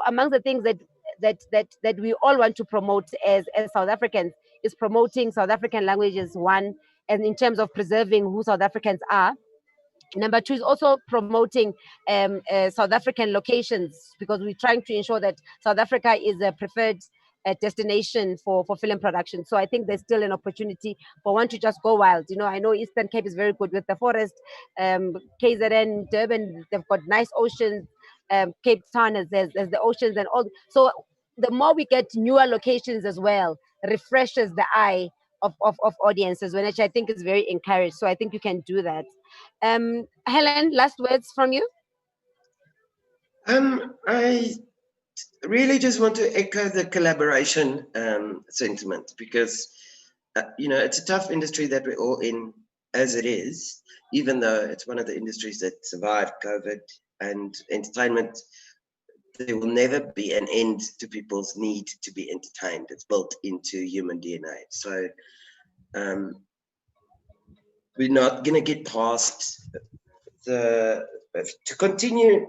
among the things that we all want to promote as South Africans is promoting South African languages, one, and in terms of preserving who South Africans are. Number two is also promoting South African locations, because we're trying to ensure that South Africa is a preferred destination for film production. So I think there's still an opportunity for one to just go wild. You know, I know Eastern Cape is very good with the forest. KZN, Durban, they've got nice oceans. Cape Town, there's the oceans and all. So the more we get newer locations as well, refreshes the eye of audiences, which I think is very encouraged. So I think you can do that. Helen, last words from you?
I really just want to echo the collaboration sentiment, because it's a tough industry that we're all in as it is, even though it's one of the industries that survived COVID, and entertainment, there will never be an end to people's need to be entertained. It's built into human DNA. So we're not going to get past to continue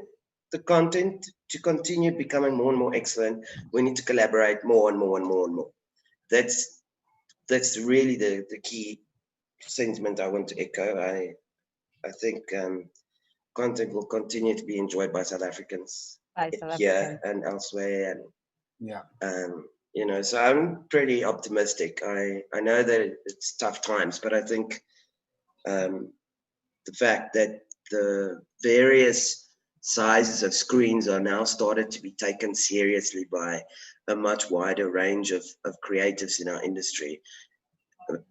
the content, to continue becoming more and more excellent. We need to collaborate more and more and more and more. That's really the key sentiment I want to echo. I think content will continue to be enjoyed by South Africans here and elsewhere, and so I'm pretty optimistic. I know that it's tough times, but I think the fact that the various sizes of screens are now started to be taken seriously by a much wider range of creatives in our industry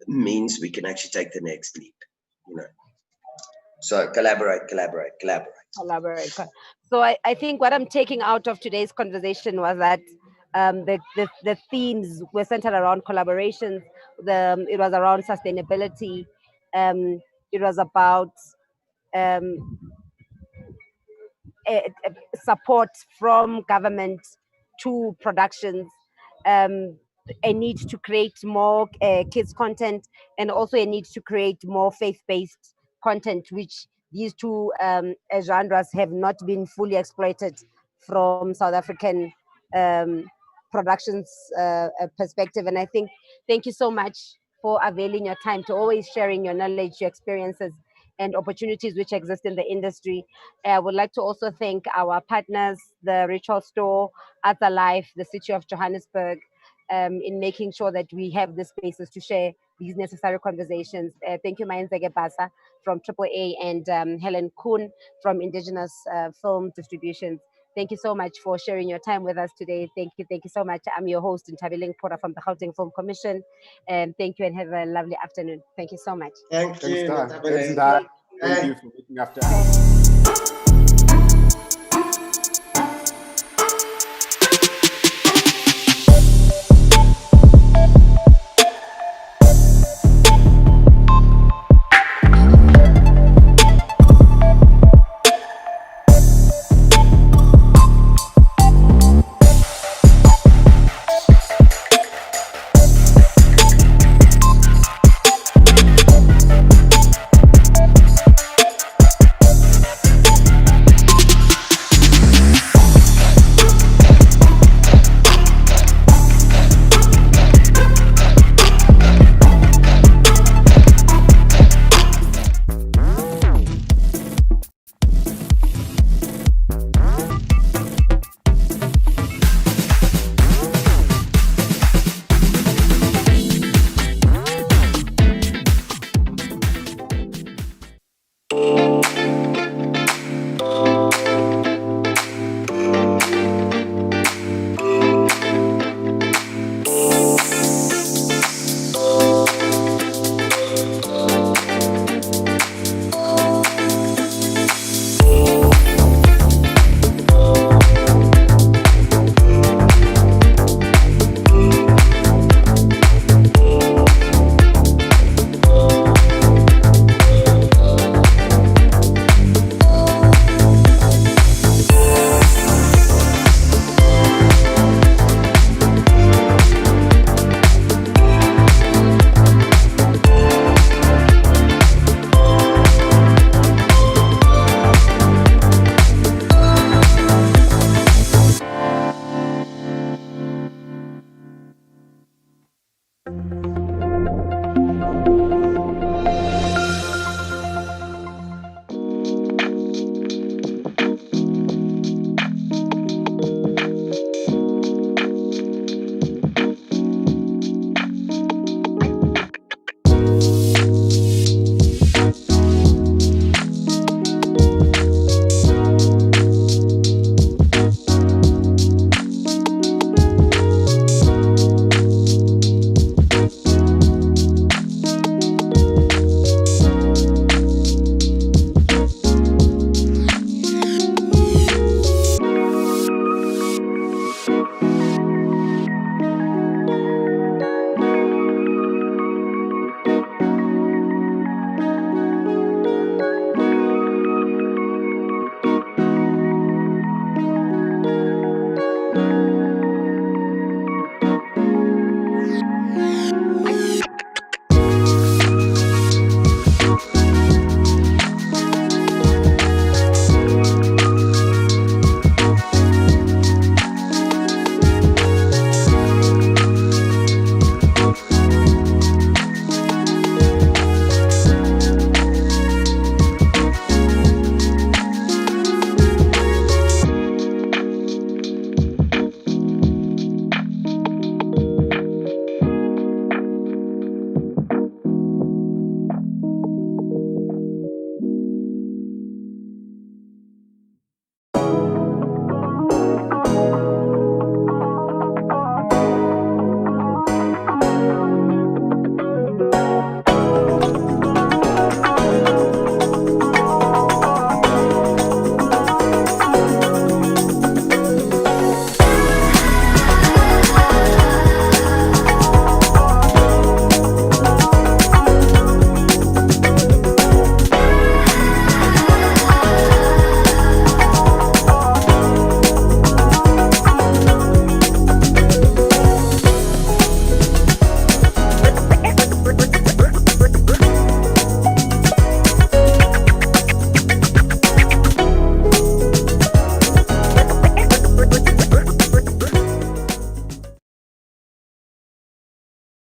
means we can actually take the next leap, So collaborate.
So I think what I'm taking out of today's conversation was that the themes were centered around collaborations. It was around sustainability. It was about support from government to productions, a need to create more kids content, and also a need to create more faith-based content, which these two genres have not been fully exploited from South African productions perspective. And I think, thank you so much for availing your time to always sharing your knowledge, your experiences, and opportunities which exist in the industry. I would like to also thank our partners, the Ritual Store, Arts Alive, the City of Johannesburg, in making sure that we have the spaces to share these necessary conversations. Thank you, Mayenzeke Basa from AAA, and Helen Kuhn from Indigenous Film Distributions. Thank you so much for sharing your time with us today. Thank you so much. I'm your host, Ntabeling Pora from the Gauteng Film Commission. Thank you and have a lovely afternoon. Thank you so much.
Thank you.
Thanks, Thank you for looking after us.